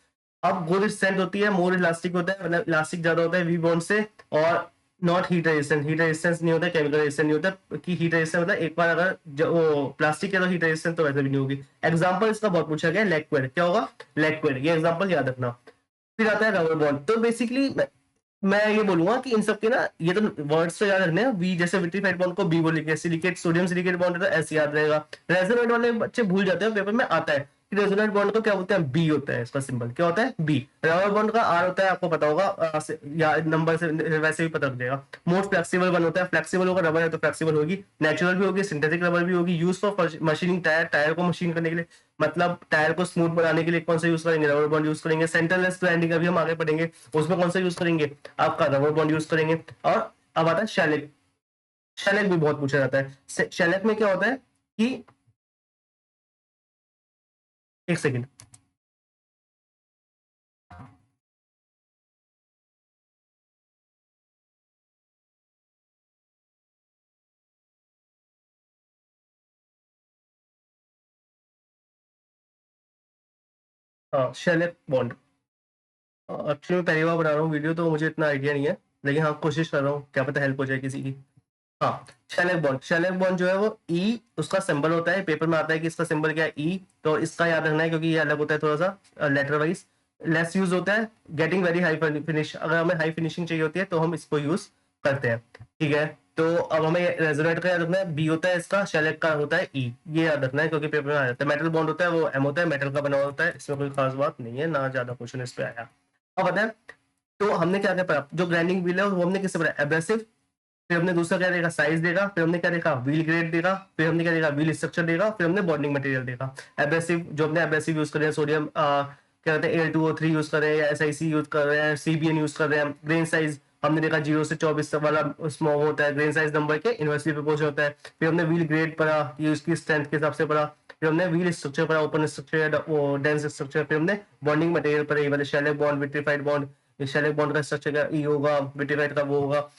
अब गुड स्ट्रेंथ होती है, मोर इलास्टिक होता है, मतलब इलास्टिक ज्यादा होता है वी बॉन्ड से। और not heat resistant, heat resistance नहीं होता, केमिकल रेजिस्टेंट नहीं होता। कि हीट रेजिस्टेंट मतलब एक बार अगर वो प्लास्टिक है तो हीट रेजिस्टेंट तो वैसे भी नहीं होगी। एग्जांपल इसका बहुत पूछा गया, लैक्वेड। क्या होगा? लैक्वेड, ये एग्जांपल याद रखना। फिर आता है रबर बॉन्ड। तो बेसिकली मैं ये बोलूंगा कि इन सबके ना, ये तो वर्ड्स तो याद रखने हैं। वी जैसे विट्रीफाइड बॉन्ड को बी बोलेंगे, सिलिकेट सोडियम सिलिकेट बॉन्ड है तो ऐसे याद रहेगा। रेजोनेट वाले बच्चे भूल जाते हैं, पेपर में आता है कि रेजोनेट बॉन्ड को क्या बोलते हैं? बी होता है इसका सिंबल। क्या होता है? बी। रबर बॉन्ड का आर होता है, आपको पता होगा, या नंबर से वैसे भी पता लग जाएगा। मोस्ट फ्लेक्सिबल बन होता है, फ्लेक्सिबल होगा, रबर है तो फ्लेक्सिबल होगी, नेचुरल भी होगी, सिंथेटिक रबर भी होगी। Use for machining tyre, tyre को मशीन करने के लिए, मतलब टायर को स्मूथ बनाने के लिए कौन सा यूज करेंगे? रबर बॉन्ड यूज करेंगे। सेंटरलेस ग्राइंडिंग अभी हम आगे पढ़ेंगे, उसमें कौन सा यूज करेंगे? आपका रबर बॉन्ड यूज करेंगे। और अब आता है शैलेट। शैलेट भी बहुत पूछा जाता है। शैलेट में क्या होता है कि, एक सेकेंड, हाँ शैलेट बॉन्ड। एक्चुअली मैं पहली बार बना रहा हूँ वीडियो तो मुझे इतना आइडिया नहीं है, लेकिन हाँ कोशिश कर रहा हूँ, क्या पता हेल्प हो जाए किसी की। हाँ, शेलेक बॉन्ड। शेलेक बॉन्ड जो है वो ई उसका सिंबल होता है। पेपर में आता है कि इसका सिंबल क्या है? ई। तो इसका याद रखना है क्योंकि ये अलग होता है थोड़ा सा लेटर वाइज। लेस यूज होता है, गेटिंग वेरी हाई फिनिश, अगर हमें हाई फिनिशिंग चाहिए होती है तो हम इसको यूज करते हैं। ठीक है, तो अब हमें रेजोनेट का याद रखना है, बी होता है इसका, शेलेक का होता है ई, ये याद रखना है क्योंकि पेपर में आ जाता है। मेटल बॉन्ड होता है वो एम होता है, मेटल का बना होता है, इसमें कोई खास बात नहीं है, ना ज्यादा क्वेश्चन इस पे आया। अब बताए, तो हमने क्या क्या पढ़ा? जो ग्राइंडिंग व्हील है वो हमने किससे पढ़ा? एब्रेसिव फिर हमने दूसरा क्या देखा, साइज देगा, फिर हमने क्या देखा, व्हील ग्रेड देगा, फिर हमने क्या देखा, व्हील स्ट्रक्चर देगा, फिर हमने बॉन्डिंग मटेरियल देखा। एब्रेसिव, जो हमने एब्रेसिव यूज कर रहे हैं, सोडियम क्या कहते हैं Al2O3 यूज कर रहे हैं या SiC यूज कर रहे हैं, CBN यूज कर रहे हैं। ग्रेन साइज हमने देखा 0 से 24 वाला स्मॉल होता है, ग्रेन साइज नंबर के इनवर्सली प्रोपोर्शनल होता है। फिर हमने व्हील ग्रेड पढ़ा, ये उसकी स्ट्रेंथ के हिसाब से पढ़ा। फिर हमने व्हील स्ट्रक्चर पढ़ा, ओपन स्ट्रक्चर, डेंस स्ट्रक्चर। फिर हमने बॉन्डिंग मटेरियल पढ़ा, ये वाले shallow bond, vitrified bond. Shallow bond का स्ट्रक्चर का E होगा, विट्रीफाइड का वो होगा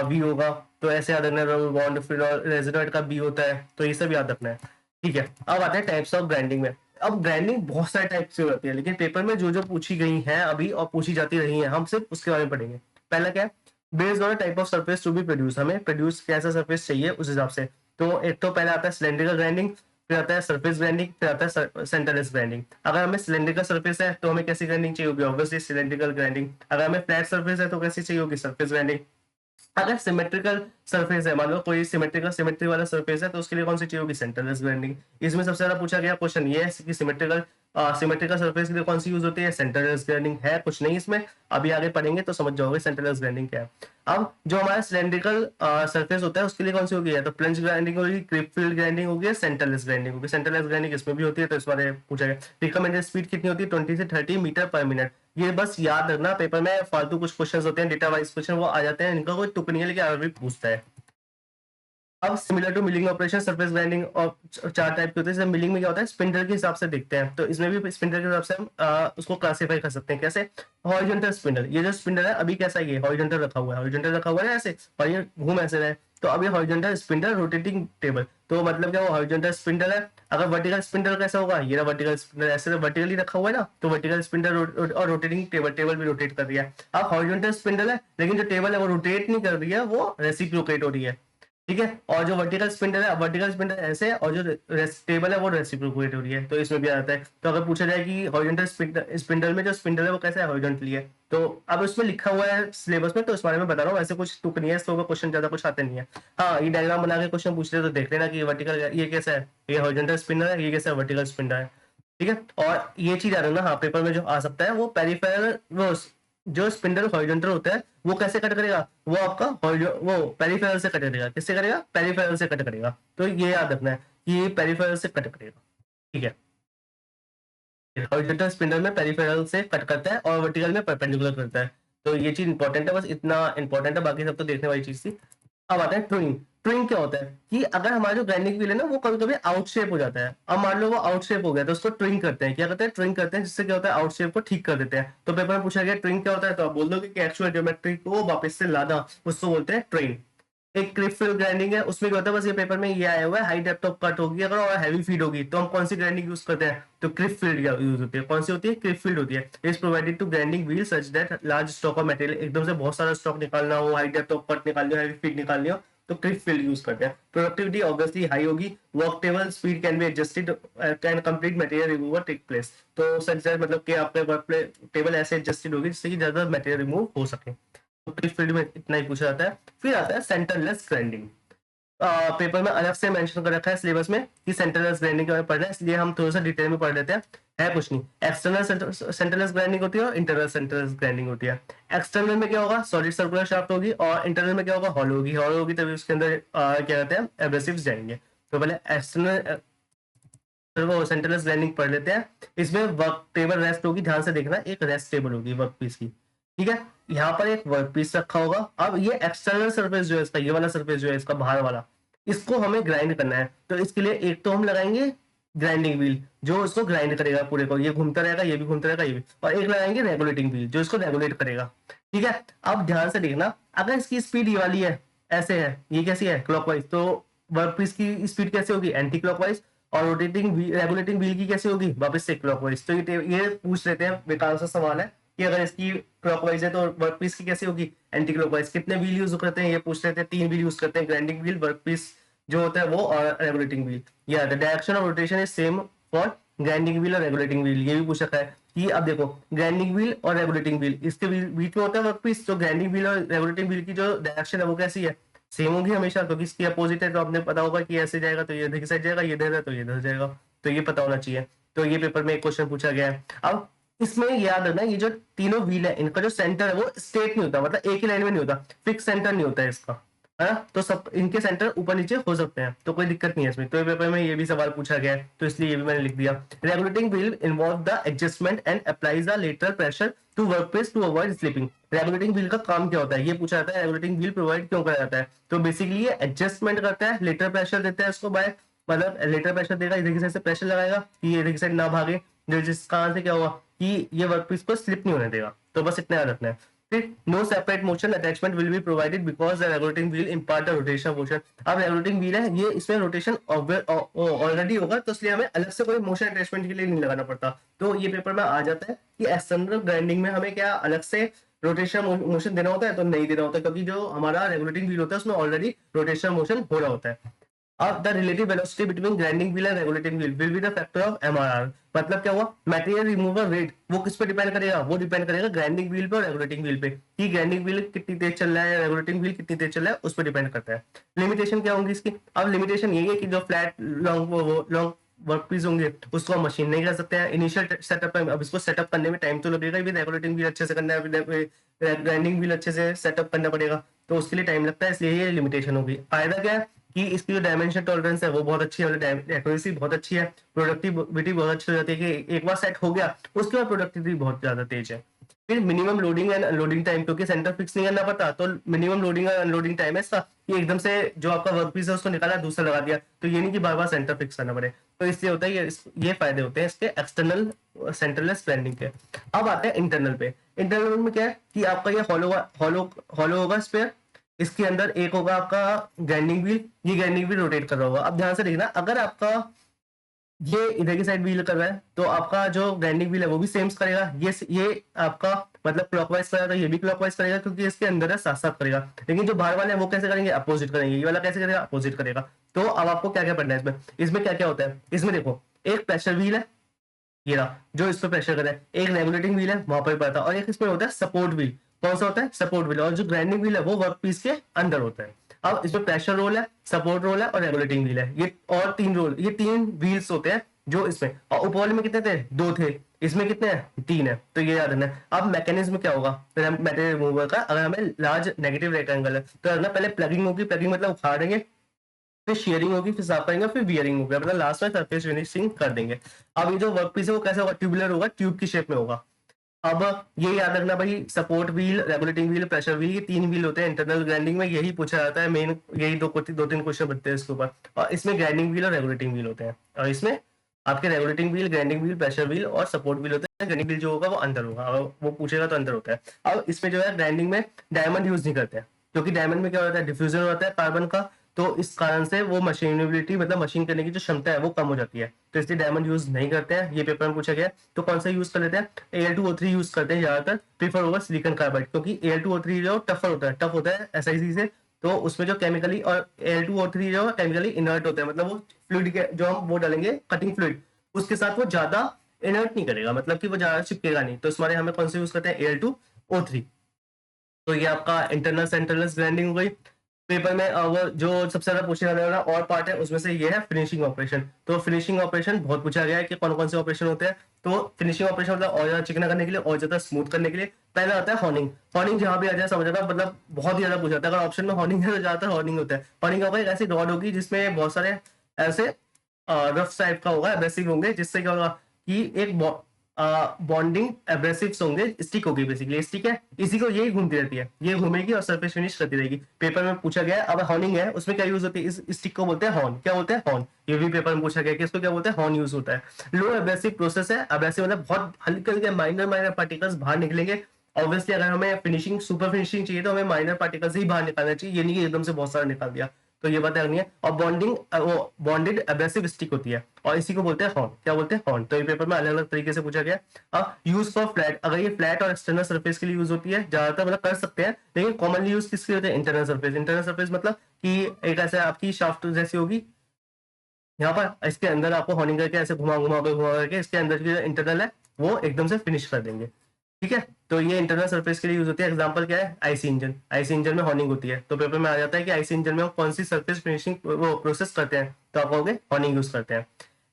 V होगा। तो ऐसे याद रखना है, बॉन्ड फिर रेजोनेट का B होता है, तो ये सब याद रखना है। ठीक है, अब आते हैं टाइप्स ऑफ ग्राइंडिंग में। अब ग्राइंडिंग बहुत सारे टाइप से होती है, लेकिन पेपर में जो जो पूछी गई है अभी और पूछी जाती रही है, हम सिर्फ उसके बारे में पढ़ेंगे। पहला क्या है, based on type of surface to be produce, हमें प्रोड्यूस कैसा सरफेस चाहिए उस हिसाब से। तो एक तो पहला आता है सिलेंड्रिकल ग्राइंडिंग, फिर आता है सरफेस ग्राइंडिंग, फिर आता है सेंटरलेस ग्राइंडिंग। अगर हमें सिलेंड्रिकल सरफेस है तो हमें कैसी ग्राइंडिंग चाहिए होगी, ऑब्वियसली सिलेंड्रिकल ग्राइंडिंग। अगर हमें फ्लैट सरफेस है तो कैसी चाहिए होगी, सरफेस ग्राइंडिंग। अगर सिमेट्रिकल सरफेस है, मान लो कोई सिमेट्री वाला सरफेस है, तो उसके लिए कौन सी चाहिए होगी, सेंटरलेस ग्राइंडिंग। इसमें सबसे ज्यादा पूछा गया क्वेश्चन ये है कि सिमेट्रिकल सरफेस के लिए कौन सी यूज होती है, सेंटरलेस ग्राइंडिंग। है कुछ नहीं इसमें, अभी आगे पढ़ेंगे तो समझ जाओगे सेंटरलेस ग्राइंडिंग क्या है। अब जो हमारा सिलेंड्रिकल सरफेस होता है उसके लिए कौन सी होगी, है तो प्लंज ग्राइंडिंग होगी, क्रिप फील्ड ग्राइंडिंग होगी, सेंटरलेस ग्राइंडिंग होगी। सेंटरलेस ग्राइंडिंग इसमें भी होती है, तो इस बारे में पूछा गया। रिकमेंडेड स्पीड कितनी होती है, 20 से 30 मीटर पर मिनट। ये बस याद रखना, पेपर में फालतू कुछ क्वेश्चन होते हैं, डेटा वाइज क्वेश्चन वो आ जाते हैं, इनका कोई तुक नहीं है, लेकिन अभी पूछता है। अब similar to milling operation, surface grinding और चार टाइप के होते हैं। मिलिंग में क्या होता है, स्पिंडल के हिसाब से देखते हैं, तो इसमें भी स्पिंडल के हिसाब से हम उसको क्लासिफाई कर सकते हैं। कैसे, हॉरिजॉन्टल स्पिंडल, ये जो स्पिंडल है अभी कैसा है, ये हॉरिजॉन्टल रखा हुआ है, हॉरिजॉन्टल रखा हुआ है ऐसे, और ये घूम ऐसे रहे, तो अब ये हॉरिजॉन्टल स्पिंडल रोटेटिंग टेबल। तो मतलब क्या, वो हॉरिजॉन्टल स्पिंडल है। अगर वर्टिकल स्पिंडल कैसा होगा, ये वर्टिकल स्पिंडल ऐसे वर्टिकली रखा हुआ है ना, तो वर्टिकल स्पिंडल और रोटेटिंग टेबल, टेबल भी रोटेट कर रही है। अब हॉरिजॉन्टल स्पिंडल है, लेकिन जो टेबल है वो रोटेट नहीं कर रही है, वो रेसिप्रोकेट हो रही है। ठीक है, और जो वर्टिकल स्पिंडल है, वर्टिकल स्पिंडल ऐसे है, और जो टेबल है वो रेसिप्रोकेट हो रही है, तो इसमें भी आता है। तो अगर पूछा जाए कि हॉरिजॉन्टल स्पिंडल में जो स्पिंडल है वो कैसा है, हॉरिजॉन्टली है, तो अब उसमें लिखा हुआ है सिलेबस में, तो इस बारे में बता रहा हूँ। ऐसे कुछ तुक नहीं है, इसके ऊपर क्वेश्चन ज्यादा कुछ आते नहीं है। हाँ, ये डायग्राम बना के क्वेश्चन पूछ रहे तो देख लेना कि वर्टिकल ये कैसा है, ये हॉरिजॉन्टल स्पिंडल है, ये कैसा है, वर्टिकल स्पिंडल है। ठीक है, और ये चीज आ रहा है ना, हाँ पेपर में जो आ सकता है वो पेरिफेरल, वो जो स्पिंडल हॉरिजॉन्टल होता है वो कैसे कट करेगा, वो आपका वो पेरिफेरल से कट करेगा। किससे करेगा, पेरिफेरल से कट करेगा। तो ये याद रखना है कि ये पेरिफेरल से कट करेगा। ठीक है, हॉरिजॉन्टल स्पिंडल में पेरिफेरल से कट करता है और वर्टिकल में परपेंडिकुलर करता है। तो ये चीज इंपॉर्टेंट है, बस इतना इंपॉर्टेंट है, बाकी सब तो देखने वाली चीज थी। अब आता है ट्विंग। ट्विंग क्या होता है कि अगर हमारा जो ग्राइंडिंग व्हील है ना वो कभी कभी आउट शेप हो जाता है। अब मान लो वो आउट शेप हो गया तो उसको ट्विंग करते हैं। क्या करते हैं, ट्विंग करते हैं, जिससे क्या होता है, आउट शेप को ठीक कर देते हैं। तो पेपर में पूछा गया ट्विंग क्या होता है, तो आप बोल दो कि एक्चुअल ज्योमेट्री को वापस से लाना, उसको बोलते हैं ट्विंग। एक क्रिप फील्ड ग्राइंडिंग है, उसमें क्या होता है, बस ये पेपर में ये आया हुआ है, हाई डेप्थ ऑफ कट होगी अगर और हैवी फीड होगी तो हम कौन सी ग्राइंडिंग यूज करते हैं, तो क्रिप फील्ड यूज होती है। कौन सी होती है, क्रिप फील्ड होती है। Is provided to grinding wheel such that large stock of material, एकदम से बहुत सारा स्टॉक निकालना हो, हाई डेप्थ ऑफ कट निकालनी हो, हैवी फीड निकालनी हो, तो क्रिप फील्ड यूज करते हैं। प्रोडक्टिविटी ऑब्वियसली हाई होगी। Work table speed can be adjusted, can complete material removal take place. तो सच दैट मतलब कि आपके वर्क टेबल ऐसे एडजस्टेड होगी जिससे कि ज्यादा मटेरियल रिमूव हो सके। तो क्रिप फील्ड में इतना ही पूछा जाता है। फिर आता है सेंटरलेस ग्राइंडिंग। पेपर में अलग से मेंशन कर रखा है सिलेबस में कि सेंटरलेस ग्राइंडिंग के बारे में पढ़ना है, इसलिए हम थोड़ा सा डिटेल में पढ़ लेते हैं। है कुछ नहीं, एक्सटर्नल सेंटरलेस ग्राइंडिंग होती है और इंटरनल सेंटरलेस ग्राइंडिंग होती है। एक्सटर्नल में क्या होगा, सॉलिड सर्कुलर शाफ्ट होगी, और इंटरनल में क्या होगा, हॉलो होगी। हॉलो होगी तभी उसके अंदर क्या कहते हैं, एब्रेसिव्स जाएंगे। तो पहले एक्सटर्नल वो सेंटरलेस ग्राइंडिंग पढ़ लेते हैं। इसमें वर्क टेबल रेस्ट होगी, ध्यान से देखना, एक रेस्ट टेबल होगी वर्क पीस की। ठीक है, यहाँ पर एक वर्क पीस रखा होगा। अब ये एक्सटर्नल सरफेस जो है इसका, ये वाला सरफेस जो है इसका बाहर वाला, इसको हमें ग्राइंड करना है। तो इसके लिए एक तो हम लगाएंगे ग्राइंडिंग व्हील जो इसको ग्राइंड करेगा पूरे को, ये घूमता रहेगा, ये भी घूमता रहेगा, ये भी, और एक लगाएंगे रेगुलेटिंग व्हील जो इसको रेगुलेट करेगा। ठीक है, अब ध्यान से देखना, अगर इसकी स्पीड ये वाली है, ऐसे है, ये कैसी है, क्लॉकवाइज, तो वर्क पीस की स्पीड कैसे होगी, एंटी क्लॉकवाइज। और रोटेटिंग रेगुलेटिंग व्हील की कैसे होगी, वापस से क्लॉकवाइज। तो ये पूछ लेते हैं, बेकार सा सवाल है कि अगर इसकी क्लॉकवाइज है तो वर्क पीस की कैसे होगी, एंटी क्लॉकवाइज। कितने व्हील यूज करते हैं ये पूछ लेते हैं, 3 व्हील यूज करते हैं, ग्राइंडिंग व्हील, वर्क पीस जो होता है वो, और रेगुलेटिंग व्हील। या the direction of rotation is same for grinding wheel और रेगुलेटिंग व्हील। ये भी पूछ रखा है कि अब देखो ग्राइंडिंग व्हील और रेगुलेटिंग व्हील, इसके बीच में होता है वर्क पीस। तो ग्राइंडिंग व्हील और रेगुलेटिंग व्हील की जो डायरेक्शन है वो कैसी है, सेम होगी हमेशा, क्योंकि इसकी अपोजिट है। तो आपने पता होगा कि ऐसे जाएगा तो ये इधर की साइड जाएगा, ये इधर है तो ये इधर जाएगा, तो ये पता होना चाहिए। तो ये पेपर में एक क्वेश्चन पूछा गया है। अब इसमें याद रखना, ये जो तीनों व्हील है इनका जो सेंटर है वो स्ट्रेट नहीं होता, मतलब एक ही लाइन में नहीं होता, फिक्स सेंटर नहीं होता है इसका। है ना? तो सब इनके सेंटर ऊपर नीचे हो सकते हैं, तो कोई दिक्कत नहीं है इसमें। तो ये पेपर में ये भी सवाल पूछा गया है, तो इसलिए ये भी मैंने लिख दिया। Regulating wheel involve the adjustment and applies the lateral pressure to workpiece to avoid slipping. Regulating wheel का काम क्या होता है, ये पूछा जाता है। रेगुलेटिंग व्हील प्रोवाइड क्यों करा जाता है, तो बेसिकली ये एडजस्टमेंट करता है, लेटरल प्रेशर देता है उसको बाय, मतलब लेटरल प्रेशर देगा, इधर की साइड से प्रेशर लगाएगा कि ये इधर की साइड ना भागे, जिस कारण से क्या हुआ कि ये वर्कपीस को स्लिप नहीं होने देगा। तो बस इतना याद रखना है। फिर no separate motion attachment will be provided because the regulating wheel impart the rotation motion. अब रेगुलेटिंग व्हील है, ये इसमें रोटेशन ऑलरेडी होगा, तो इसलिए हमें अलग से कोई मोशन अटैचमेंट के लिए नहीं लगाना पड़ता। तो ये पेपर में आ जाता है कि एक्सटर्नल ग्राइंडिंग में हमें क्या अलग से रोटेशन मोशन देना होता है, तो नहीं देना होता, क्योंकि जो हमारा रेगुलेटिंग व्हील होता है उसमें ऑलरेडी रोटेशन मोशन हो रहा होता है। अब the relative velocity between grinding wheel and regulating wheel will be the factor of MRR. मतलब क्या हुआ, मटेरियल रिमूवल रेट वो किस पे डिपेंड करेगा, वो डिपेंड करेगा ग्राइंडिंग व्हील पे और रेगुलेटिंग व्हील पे, कि ग्राइंडिंग व्हील कितनी तेज चल रहा है, रेगुलेटिंग व्हील कितनी तेज चल रहा है, उस पर डिपेंड करता है। लिमिटेशन क्या होंगी इसकी, अब लिमिटेशन यही है कि जो फ्लैट लॉन्ग वर्क पीस होंगे उसको हम मशीन नहीं कर सकते हैं इनिशियल सेटअप में। अब इसको सेटअप करने में टाइम तो लगेगा, भी रेगुलेटिंग व्हील अच्छे से करना है, ग्राइंडिंग व्हील अच्छे से सेटअप करना पड़ेगा, तो उसके लिए टाइम लगता है, इसलिए ये लिमिटेशन होगी। फायदा क्या है कि इसकी जो डायमेंशन टॉलरेंस है वो बहुत अच्छी है, एक्यूरेसी बहुत अच्छी है, प्रोडक्टिविटी बहुत अच्छी हो जाती है कि एक बार सेट हो गया उसके बाद प्रोडक्टिविटी बहुत ज्यादा तेज है। फिर minimum loading and unloading time, क्योंकि सेंटर फिक्स नहीं करना पड़ता, तो मिनिमम लोडिंग और अनलोडिंग टाइम है इसका कि एकदम से जो आपका वर्क पीस है उसको निकाला दूसरा लगा दिया, तो ये नहीं कि बार बार सेंटर फिक्स करना पड़े। तो इसलिए होता है ये फायदे होते हैं इसके एक्सटर्नल सेंटरलेस ग्राइंडिंग के। अब आते हैं इंटरनल पे। इंटरनल में क्या है कि आपका ये हॉलो होगा स्पेयर, इसके अंदर एक होगा आपका ग्राइंडिंग व्हील, ये ग्राइंडिंग व्हील रोटेट कर रहा होगा। अब ध्यान से देखना, अगर आपका ये इधर की साइड व्हील कर रहा है तो आपका जो ग्राइंडिंग व्हील है वो भी सेम करेगा, ये आपका मतलब क्लॉकवाइज करेगा, तो ये भी क्लॉकवाइज करेगा क्योंकि इसके अंदर है, साथ साथ करेगा। लेकिन जो बाहर वाले हैं वो कैसे करेंगे, अपोजिट करेंगे, ये वाला कैसे करेगा, अपोजिट करेगा। तो अब आपको क्या क्या पढ़ना है इसमें क्या क्या होता है, इसमें देखो एक प्रेशर व्हील है, ये रहा जो इस पर प्रेशर कर रहा है, एक रेगुलेटिंग व्हील है वहां पर पड़ता है, और एक इसमें होता है सपोर्ट व्हील। कौन सा होता है, सपोर्ट व्हील। और जो ग्राइंडिंग व्हील है वो वर्क पीस के अंदर होता है। अब इसमें प्रेशर रोल है, सपोर्ट रोल है और रेगुलेटिंग व्हील है, ये और तीन रोल, ये तीन व्हील्स होते हैं जो इसमें। और ऊपर वाले में कितने थे, दो थे, इसमें कितने हैं, तीन है, तो ये याद रखना है। अब मैकेनिज्म क्या होगा मटेरियल रिमूवल का, अगर हमें लार्ज नेगेटिव रेक्टेंगल है तो पहले प्लगिंग होगी, प्लगिंग मतलब उखाड़ेंगे, फिर शेयरिंग होगी, फिर साफ करेंगे, फिर बियरिंग होगी, मतलब लास्ट में सरफेस फिनिशिंग कर देंगे। अब ये जो वर्क पीस है वो कैसे होगा, ट्यूबुलर होगा, ट्यूब की शेप में होगा। अब ये याद रखना भाई, support wheel, regulating wheel, pressure wheel, ये तीन व्हील होते हैं इंटरनल ग्राइंडिंग में, यही पूछा जाता है मेन, यही दो तीन क्वेश्चन बनते हैं इसके ऊपर। और इसमें ग्राइंडिंग व्हील और रेगुलेटिंग व्हील होते हैं, और इसमें आपके regulating wheel, grinding wheel, pressure wheel और सपोर्ट व्हील होते हैं। ग्राइंडिंग व्हील जो होगा वो अंदर होगा, और वो पूछेगा तो अंदर होता है। अब इसमें जो है ग्राइंडिंग में डायमंड यूज नहीं करते हैं, क्योंकि डायमंड में क्या होता है, डिफ्यूजन होता है कार्बन का, तो इस कारण से वो मशीनेबिलिटी मतलब मशीन करने की जो क्षमता है वो कम हो जाती है, तो इसलिए डायमंड यूज नहीं करते हैं। ये पेपर में पूछा गया है। तो कौन सा यूज कर लेते हैं, Al2O3 यूज करते हैं ज्यादातर, प्रीफर होगा सिलिकॉन कार्बाइड, क्योंकि Al2O3 जो टफर होता है, टफ होता है SiC से, तो उसमें जो केमिकली, और Al2O3 जो केमिकली इनर्ट होता है, मतलब वो फ्लूइड के जो हम वो डालेंगे कटिंग फ्लूइड, उसके साथ वो ज्यादा इनर्ट नहीं करेगा, मतलब कि वो ज्यादा चिपकेगा नहीं, तो इस मारे हमें कौन सा यूज करते हैं, Al2O3। तो ये आपका इंटरनल सेंटरलेस ग्राइंडिंग हो गई। पेपर में वो जो सबसे ज्यादा पूछा जाने वाला और पार्ट है उसमें से ये है फिनिशिंग ऑपरेशन। तो फिनिशिंग ऑपरेशन बहुत पूछा गया है कि कौन कौन से ऑपरेशन होते हैं। तो फिनिशिंग ऑपरेशन मतलब और ज्यादा चिकना करने के लिए, और ज्यादा स्मूथ करने के लिए पहला आता है हॉर्निंग। हॉर्निंग जहां भी आ जाए समझ आता, मतलब बहुत ही ज्यादा पूछा जाता है, अगर ऑप्शन में हॉर्निंग है तो ज्यादातर हॉर्निंग होता है। हॉर्निंग होगा एक ऐसी रॉड होगी जिसमें बहुत सारे ऐसे रफ टाइप का होगा, एब्रेसिव होंगे, जिससे क्या होगा कि एक बॉन्डिंग एब्रेसिव्स होंगे, स्टिक होगी, बेसिकली स्टिक है, इसी को यही घूमती रहती है, ये घूमेगी और सरफेस फिनिश करती रहेगी। पेपर में पूछा गया है। अब हॉर्निंग है, उसमें क्या यूज होती है, इस स्टिक को बोलते हैं हॉर्न। क्या बोलते हैं, हॉर्न। ये भी पेपर में पूछा गया कि इसको क्या बोलते हैं, हॉर्न यूज होता है। लो एब्रेसिव प्रोसेस है, एब्रेसिव मतलब बहुत हल्के हल्के माइनर माइनर पार्टिकल्स बाहर निकलेंगे। ऑब्वियसली अगर हमें फिनिशिंग सुपर फिनिशिंग चाहिए तो हमें माइनर पार्टिकल्स ही बाहर निकालना चाहिए, ये नहीं कि एकदम से बहुत सारा निकाल दिया। तो ये बात करनी है। और बॉन्डिंग वो बॉन्डेड एब्रेसिव स्टिक होती है, और इसी को बोलते हैं हॉर्न। क्या बोलते हैं, हॉर्न। तो ये पेपर में अलग अलग तरीके से पूछा गया। अब यूज फॉर फ्लैट, अगर ये फ्लैट और एक्सटर्नल सरफेस के लिए यूज होती है ज्यादातर, मतलब कर सकते हैं, लेकिन कॉमनली यूज किसके होते हैं, इंटरनल सरफेस। इंटरनल सरफेस मतलब कि एक ऐसे आपकी शाफ्ट जैसी होगी, यहाँ पर इसके अंदर आपको हॉर्निंग करके ऐसे घुमा करके इसके अंदर की जो इंटरनल है वो एकदम से फिनिश कर देंगे। ठीक है, तो ये इंटरनल सरफेस के लिए यूज होती है। एग्जांपल क्या है, आईसी इंजन। आईसी इंजन में हॉर्निंग होती है, तो पेपर में आ जाता है कि आईसी इंजन में कौन सी सरफेस फिनिशिंग वो प्रोसेस करते हैं, तो आप कहोगे हॉर्निंग यूज करते हैं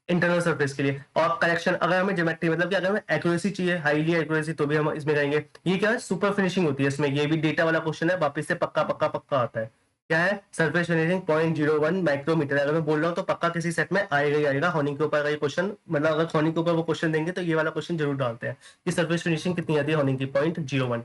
इंटरनल सरफेस के लिए। और करेक्शन, अगर हमें ज्योमेट्री मतलब कि अगर हमें एक्यूरेसी चाहिए, हाईली एक्यूरेसी, तो भी हम इसमें करेंगे। ये क्या है, सुपर फिनिशिंग होती है इसमें। ये भी डेटा वाला क्वेश्चन है, वापस से पक्का पक्का पक्का आता है। क्या है, सरफेस फिनिशिंग 0.01 माइक्रोमीटर। अगर मैं बोल रहा हूँ तो पक्का किसी सेट में आएगा ही आएगा, होनी के ऊपर अगर ये क्वेश्चन, मतलब अगर होनी के ऊपर वो क्वेश्चन देंगे तो ये वाला क्वेश्चन जरूर डालते हैं कि सरफेस फिनिशिंग कितनी आती है होनी की, 0.01।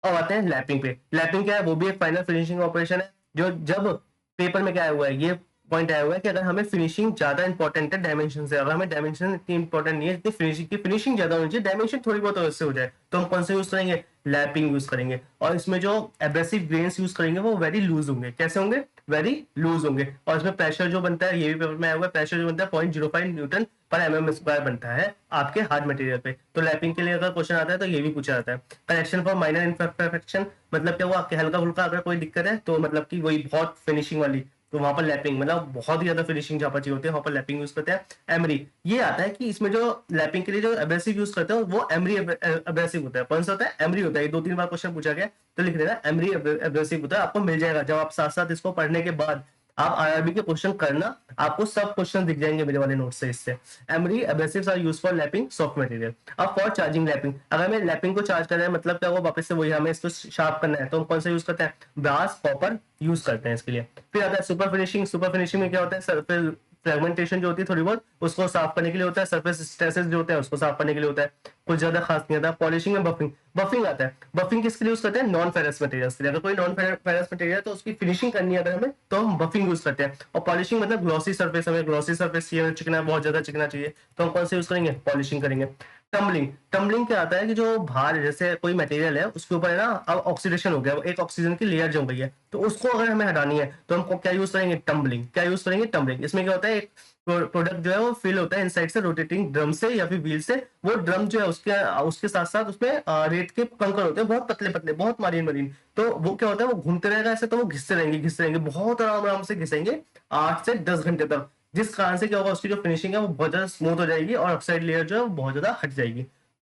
अब आते हैं लैपिंग पे। लैपिंग क्या है, वो भी एक फाइनल फिनिशिंग ऑपरेशन है। जो जब पेपर में क्या आया हुआ है, ये पॉइंट आया हुआ है कि अगर हमें फिनिशिंग ज्यादा इंपॉर्टेंट है डायमेंशन से, अगर हमें डायमेंशन इतनी इंपॉर्टेंट नहीं है जितनी फिनिशिंग की, फिनिशिंग ज्यादा होनी चाहिए, डायमेंशन थोड़ी बहुत उससे हो जाए, तो हम कौन से यूज करेंगे, लैपिंग यूज करेंगे। और इसमें जो एब्रेसिव ग्रेन्स यूज करेंगे वो वेरी लूज होंगे। कैसे होंगे, वेरी लूज होंगे। और इसमें प्रेशर जो बनता है, ये भी पेपर में आया हुआ है, प्रेशर जो बनता है 0.05 न्यूटन पर एमएम स्क्वायर बनता है आपके हार्ड मटेरियल पे। तो लैपिंग के लिए अगर क्वेश्चन आता है तो ये भी पूछा जाता है। करेक्शन फॉर माइनर इम्परफेक्शन, मतलब क्या, वो आपके हल्का फुल्का अगर कोई दिक्कत है तो मतलब कि वही बहुत फिनिशिंग वाली, तो वहां पर लैपिंग, मतलब बहुत ही ज्यादा फिनिशिंग जहां पर चाहिए होती है वहां पर लैपिंग यूज करते हैं। एमरी, ये आता है कि इसमें जो लैपिंग के लिए जो एब्रेसिव यूज करते हैं वो एमरी एब्रेसिव होता है। कौन सा होता है, एमरी होता है। ये 2-3 बार क्वेश्चन पूछा गया तो लिख देना एमरी एब्रेसिव होता है। आपको मिल जाएगा जब आप साथ साथ इसको पढ़ने के बाद आप आरआरबी के क्वेश्चन करना, आपको सब क्वेश्चन दिख जाएंगे मेरे वाले नोट से। इससे emery abrasives are used for lapping soft material. अब फॉर चार्जिंग लैपिंग, अगर हमें लैपिंग को चार्ज करना है, मतलब क्या, वो वापस से वही हमें इसको शार्प करना है, तो हम कौन सा यूज करते हैं, ब्रास कॉपर यूज करते हैं इसके लिए। फिर आता है सुपर फिनिशिंग। सुपर फिनिशिंग में क्या होता है, सरफेस फ्रेगमेंटेशन जो होती है थोड़ी बहुत, उसको साफ करने के लिए होता है। सरफेस स्ट्रेसेस जो होते हैं उसको साफ करने के लिए होता है, कुछ ज्यादा खास नहीं आता। पॉलिशिंग में बफिंग, बफिंग आता है। बफिंग किसके लिए यूज करते हैं, नॉन फेरस मटेरियल के लिए। अगर कोई नॉन फेरस मटेरियल है तो उसकी फिनिशिंग करनी है अगर हमें, तो हम बफिंग यूज करते हैं। और पॉलिशिंग मतलब ग्लॉसी सरफेस, हमें ग्लॉसी सरफेस चाहिए, चिकना, बहुत ज्यादा चिकना चाहिए, तो हम कौन से यूज करेंगे, पॉलिशिंग करेंगे। टम्बलिंग, टम्बलिंग क्या आता है कि जो बाहर जैसे कोई मटेरियल है उसके ऊपर है ना, अब ऑक्सीडेशन हो गया, एक ऑक्सीजन की लेयर जम गई है, तो उसको अगर हमें हटानी है तो हम क्या यूज करेंगे, टम्बलिंग। क्या यूज करेंगे, टम्बलिंग। इसमें क्या होता है, एक प्रोडक्ट जो है वो फिल होता है इनसाइड से रोटेटिंग ड्रम से या फिर व्हील से। वो ड्रम जो है उसके उसके साथ साथ उसमें रेत के कंकड़ होते हैं, बहुत पतले पतले, बहुत मरीन मरीन। तो वो क्या होता है, वो घूमते रहेगा ऐसे, तो वो घिसते रहेंगे, बहुत आराम आराम से घिसेंगे 8 से 10 घंटे तक। जिस कारण से क्या होगा, उसकी जो फिनिशिंग है वो बहुत ज्यादा स्मूथ हो जाएगी और ऑक्साइड लेयर जो है वो बहुत ज्यादा हट जाएगी।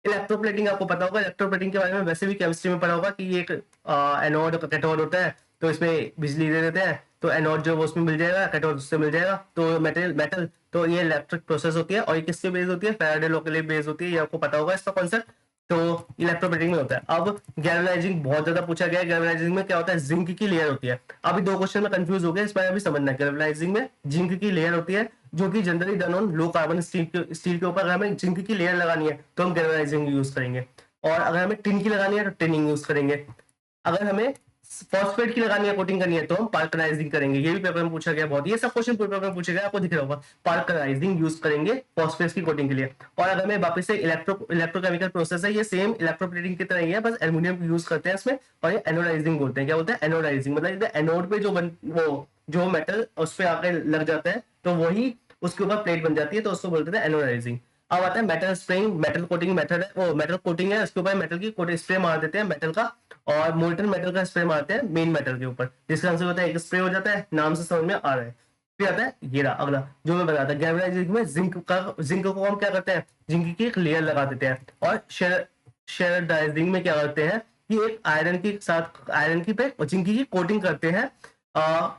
इलेक्ट्रोप्लेटिंग आपको पता होगा, इलेक्ट्रोप्लेटिंग के बारे में वैसे भी केमिस्ट्री में पढ़ा होगा कि ये एक एनोड कैथोड होता है, तो इसमें बिजली दे देते हैं, तो एनोड जो वो उसमें मिल जाएगा, कैथोड उससे मिल जाएगा, तो मेटल मेटल, तो ये इलेक्ट्रिक प्रोसेस होती है। और ये किससे बेस होती है, फैराडे लॉ के लिए बेस होती है, ये आपको पता होगा इसका कॉन्सेप्ट। तो इलेक्ट्रोप्लेटिंग में होता है। अब गैल्वेनाइजिंग बहुत ज्यादा पूछा गया है। गैल्वेनाइजिंग में क्या होता है, जिंक की लेयर होती है। अभी 2 क्वेश्चन में कंफ्यूज हो गया, इस बार अभी समझना है। गैल्वेनाइजिंग में जिंक की लेयर होती है, जो कि generally done on low carbon steel के ऊपर। अगर हमें जिंक की लेयर लगानी है तो हम गैल्वेनाइजिंग यूज करेंगे। और अगर हमें टिन की लगानी है तो टिनिंग यूज करेंगे। अगर हमें फॉस्फेट की लगानी है, कोटिंग करनी है, तो हम पार्कराइजिंग करेंगे। ये भी पेपर में पूछा गया बहुत, ये सब क्वेश्चन पेपर में पूछे गए, आपको दिख रहा होगा। पार्कराइजिंग यूज करेंगे फॉस्फेट की कोटिंग के लिए। और अगर हमें वापस से इलेक्ट्रोकेमिकल प्रोसेस है, ये सेम इलेक्ट्रोप्लेटिंग की तरह ही है, बस एल्यूमिनियम यूज करते हैं इसमें। और ये एनोडाइजिंग बोलते हैं। क्या बोलते हैं, एनोडाइजिंग, मतलब एनोड पे वो जो मेटल उस पर आके लग जाता है, तो वही उसके ऊपर प्लेट बन जाती है, तो उसको बोलते हैं एनोडाइजिंग। अब आता है metal spraying. Metal coating method है, वो मेटल कोटिंग है, उसके ऊपर मेटल की कोटिंग स्प्रे मार देते हैं मेटल का। और मोल्टन मेटल का स्प्रे मारते हैं मेन मेटल के ऊपर, जिसका आंसर होता है एक स्प्रे हो जाता है, नाम से समझ में आ रहा है। फिर आता है ये रहा अगला जो मैं बताया था, गैल्वेनाइजिंग में जिंक को हम क्या करते हैं, जिंक की एक लेयर लगा देते हैं। और शेयरडाइजिंग में क्या करते हैं कि एक आयरन के साथ आयरन की पे जिंक की कोटिंग करते हैं,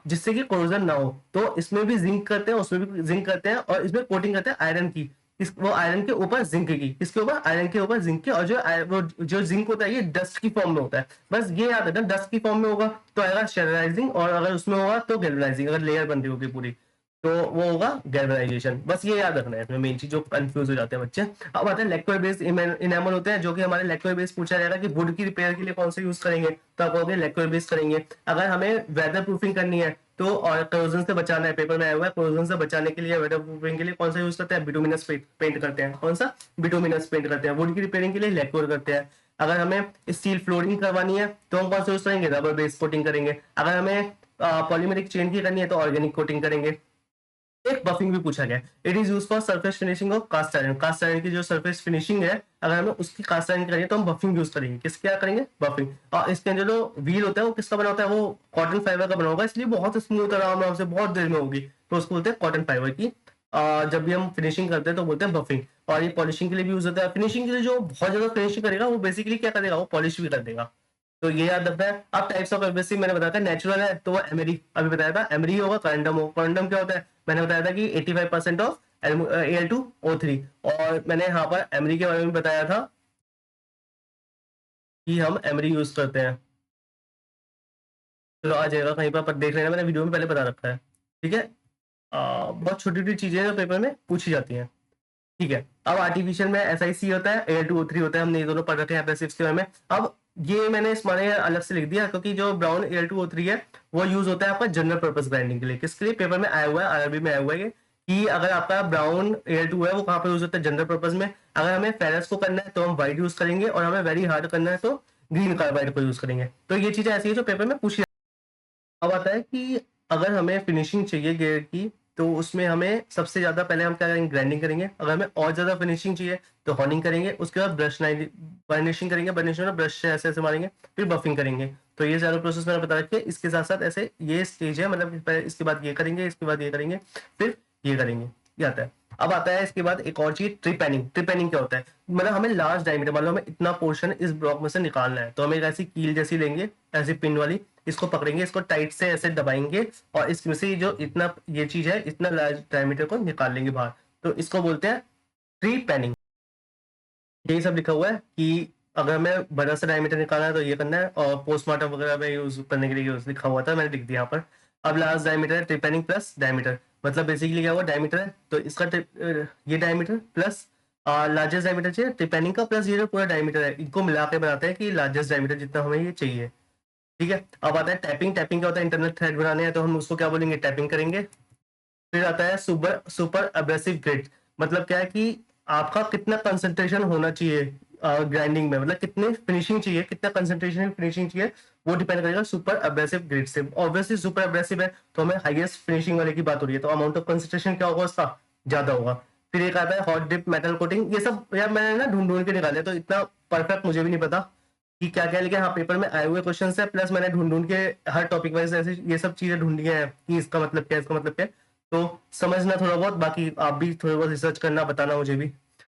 जिससे कि कोरोजन ना हो। तो इसमें भी जिंक करते हैं, उसमें भी जिंक करते हैं, और इसमें कोटिंग करते हैं आयरन की। वो आयरन के ऊपर जिंक की, किसके ऊपर, आयरन के ऊपर जिंक के। और वो जो जिंक होता है ये डस्ट की फॉर्म में होता है। बस ये याद रखना, डस्ट की फॉर्म में होगा तो आएगा शेलराइजिंग, और अगर उसमें होगा तो गैल्वेनाइजिंग। अगर लेयर बन रही होगी पूरी तो वो होगा गैल्वेनाइजेशन। बस ये याद रखना है इसमें मेन चीज, जो कंफ्यूज हो जाते हैं बच्चे। अब आते हैं लैक्वे बेस्ड इनेमल होते हैं, जो कि हमारे लैक्वे बेस्ड पूछा जाएगा कि वुड की रिपेयर के लिए कौन से यूज करेंगे, तो आप कहोगे लैक्वे बेस्ड करेंगे। अगर हमें वेदर प्रूफिंग करनी है तो, और कोरोजन से बचाना है, पेपर में आया हुआ है, कोरोजन से बचाने के लिए वेदर प्रूफिंग के लिए कौन सा यूज करते हैं, बिटुमिनस पेंट करते हैं। कौन सा, बिटुमिनस पेंट करते हैं। वुड की रिपेयरिंग के लिए लैक्वर करते हैं। अगर हमें स्टील फ्लोरिंग करवानी है तो हम कौन सा यूज करेंगे, रबर बेस्ड कोटिंग करेंगे। अगर हमें पॉलीमेरिक चेन की करनी है तो ऑर्गेनिक कोटिंग करेंगे। एक बफिंग भी पूछा गया, it is use for surface finishing of cast iron. Cast iron की जो सरफेस फिनिशिंग है, अगर हमें उसकी कास्ट आयरन करेंगे तो हम बफिंग यूज करेंगे। किस क्या करेंगे, बफिंग। और इसके अंदर जो व्हील होता है वो किसका बना होता है, वो कॉटन फाइबर का बना होगा, इसलिए बहुत स्मूथ आराम आराम से बहुत देर में होगी, तो उसको बोलते हैं कॉटन फाइबर की। जब भी हम फिनिशिंग करते हैं तो बोलते हैं बफिंग। और ये पॉलिशिंग के लिए भी यूज होता है। फिनिशिंग के लिए जो बहुत ज्यादा फिनिशिंग करेगा वो बेसिकली क्या करेगा, वो पॉलिश भी कर देगा। तो ये याद रखना है। अब टाइप्स ऑफ एब्रेसिव मैंने बताया था, नेचुरल है तो वो एमरी, अभी बताया था एमरी होगा, करंडम हो। करंडम क्या होता है, मैंने बताया था कि 85% ऑफ Al2O3। और मैंने यहाँ पर एमरी के बारे में बताया था कि हम एमरी यूज करते हैं। चलो आ जाएगा कहीं पर देख लेना, मैंने वीडियो में पहले बता रखा है। ठीक है, बहुत छोटी-छोटी चीज़ें हैं जो पेपर में पूछी जाती हैं। ठीक है, अब आर्टिफिशियल में एसआईसी होता है, Al2O3 होता है, हमने ये दोनों पढ़ रखे हैं एब्रेसिव्स के बारे में। अब ये मैंने इस माने अलग से लिख दिया क्योंकि जो ब्राउन Al2O3 है वो यूज होता है आपका जनरल पर्पस ग्राइंडिंग के लिए। किसके लिए? पेपर में आया हुआ है, आरआरबी में आया हुआ है ये, कि अगर आपका ब्राउन Al2 है वो कहाँ पे यूज होता है? जनरल पर्पस में। अगर हमें फेरस को करना है तो हम व्हाइट यूज करेंगे, और हमें वेरी हार्ड करना है तो ग्रीन कार्बाइड को यूज करेंगे। तो ये चीजें ऐसी है जो पेपर में पूछी। अब आता है कि अगर हमें फिनिशिंग चाहिए गियर की, तो उसमें हमें सबसे ज़्यादा पहले हम क्या करेंगे? ग्राइंडिंग करेंगे। अगर हमें और ज़्यादा फिनिशिंग चाहिए तो हॉर्निंग करेंगे। उसके बाद बर्निशिंग करेंगे। बर्निशिंग में ब्रश से ऐसे-ऐसे मारेंगे, फिर बफिंग करेंगे। तो ये सारा प्रोसेस मैंने बता रखी है। इसके साथ-साथ ऐसे ये स्टेज है, मतलब पहले इसके बाद ये करेंगे, इसके बाद ये करेंगे, फिर ये करेंगे, ये आता है। अब आता है इसके बाद एक और चीज़, ट्रिप पैनिंग। ट्रिप पैनिंग क्या होता है? मतलब हमें लार्ज डायमीटर, मान लो हमें इतना पोर्शन इस ब्लॉक में से निकालना है, तो हम एक ऐसी कील जैसी लेंगे, ऐसी पिन वाली, इसको पकड़ेंगे, इसको टाइट से ऐसे दबाएंगे, और इसमें से जो इतना ये चीज है, इतना लार्ज डायमीटर को निकाल लेंगे बाहर। तो इसको बोलते हैं ट्री पैनिंग। यही सब लिखा हुआ है कि अगर मैं बड़ा सा डायमीटर निकालना है तो ये करना है, और पोस्टमार्टम वगैरह में यूज करने के लिए यूज लिखा हुआ था, मैंने लिख दिया यहाँ पर। अब लार्ज डायमीटर है, ट्री पैनिंग प्लस डायमीटर, मतलब बेसिकली क्या हुआ? डायमीटर है तो इसका ये डायमीटर प्लस लार्जेस्ट डायमीटर चाहिए ट्री पैनिंग का, प्लस ये जो पूरा डायमीटर है, इनको मिला के बनाते हैं कि लार्जेस्ट डायमीटर जितना हमें ये चाहिए। ठीक है, अब आता है टैपिंग। टैपिंग क्या होता है? इंटरनल थ्रेड बनाने हैं तो हम उसको क्या बोलेंगे? टैपिंग करेंगे। फिर आता है सुपर सुपर एब्रेसिव ग्रिड। मतलब क्या है कि आपका कितना कंसंट्रेशन होना चाहिए ग्राइंडिंग में, मतलब कितने फिनिशिंग चाहिए, कितना कंसंट्रेशन फिनिशिंग चाहिए, वो डिपेंड करेगा सुपर एब्रेसिव ग्रिड से। ऑब्वियसली सुपर एब्रेसिव है तो हमें हाईएस्ट फिनिशिंग वाले की बात हो रही है, तो अमाउंट ऑफ कंसंट्रेशन क्या होगा उसका? ज्यादा होगा। फिर एक आता है हॉट डिप मेटल कोटिंग। ये सब यार मैंने ना ढूंढ ढूंढ के निकाले, तो इतना परफेक्ट मुझे भी नहीं पता कि क्या क्या, लेकिन हाँ पेपर में आए हुए क्वेश्चन है, प्लस मैंने ढूंढ ढूंढ के हर टॉपिक वाइज ऐसे ये सब चीजें ढूंढी हैं कि इसका मतलब क्या है, इसका मतलब क्या है। तो समझना थोड़ा बहुत, बाकी आप भी थोड़ा बहुत रिसर्च करना, बताना मुझे भी।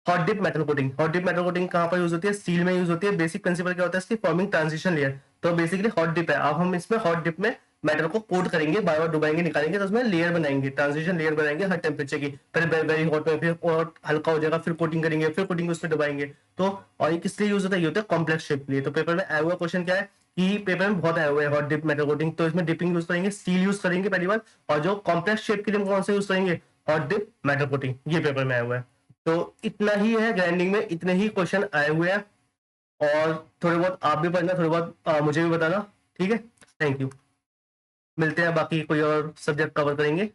Hot dip metal coating. Hot dip metal coating कहाँ पर यूज होती है? स्टील में यूज होती है। बेसिक प्रिंसिपल क्या होता है इसकी? Forming transition layer. तो बेसिकली हॉट डिप है, अब हम इसमें हॉट डिप में मेटल को कोट करेंगे, बार बार डुबाएंगे, निकालेंगे, तो उसमें लेयर बनाएंगे, ट्रांजिशन लेयर बनाएंगे हर टेम्परेचर की। पहले वेरी हॉट में, फिर और हल्का हो जाएगा, फिर कोटिंग करेंगे, फिर कोटिंग उसमें डुबाएंगे। तो और ये किस लिए यूज होता है? ये होता है कॉम्प्लेक्स शेप के लिए। तो पेपर में आया हुआ क्वेश्चन क्या है कि पेपर में बहुत आया हुआ है हॉट डिप मेटल कोटिंग, तो इसमें डिपिंग यूज करेंगे, स्टील यूज करेंगे पहली बार, और जो कॉम्प्लेक्स शेप के लिए हम कौन सा यूज करेंगे? Hot dip metal coating. ये पेपर में आया हुआ है। तो इतना ही है ग्राइंडिंग में, इतने ही क्वेश्चन आए हुए हैं, और थोड़े बहुत आप भी पढ़ना, थोड़े बहुत मुझे भी बताना। ठीक है, थैंक यू। मिलते हैं, बाकी कोई और सब्जेक्ट कवर करेंगे।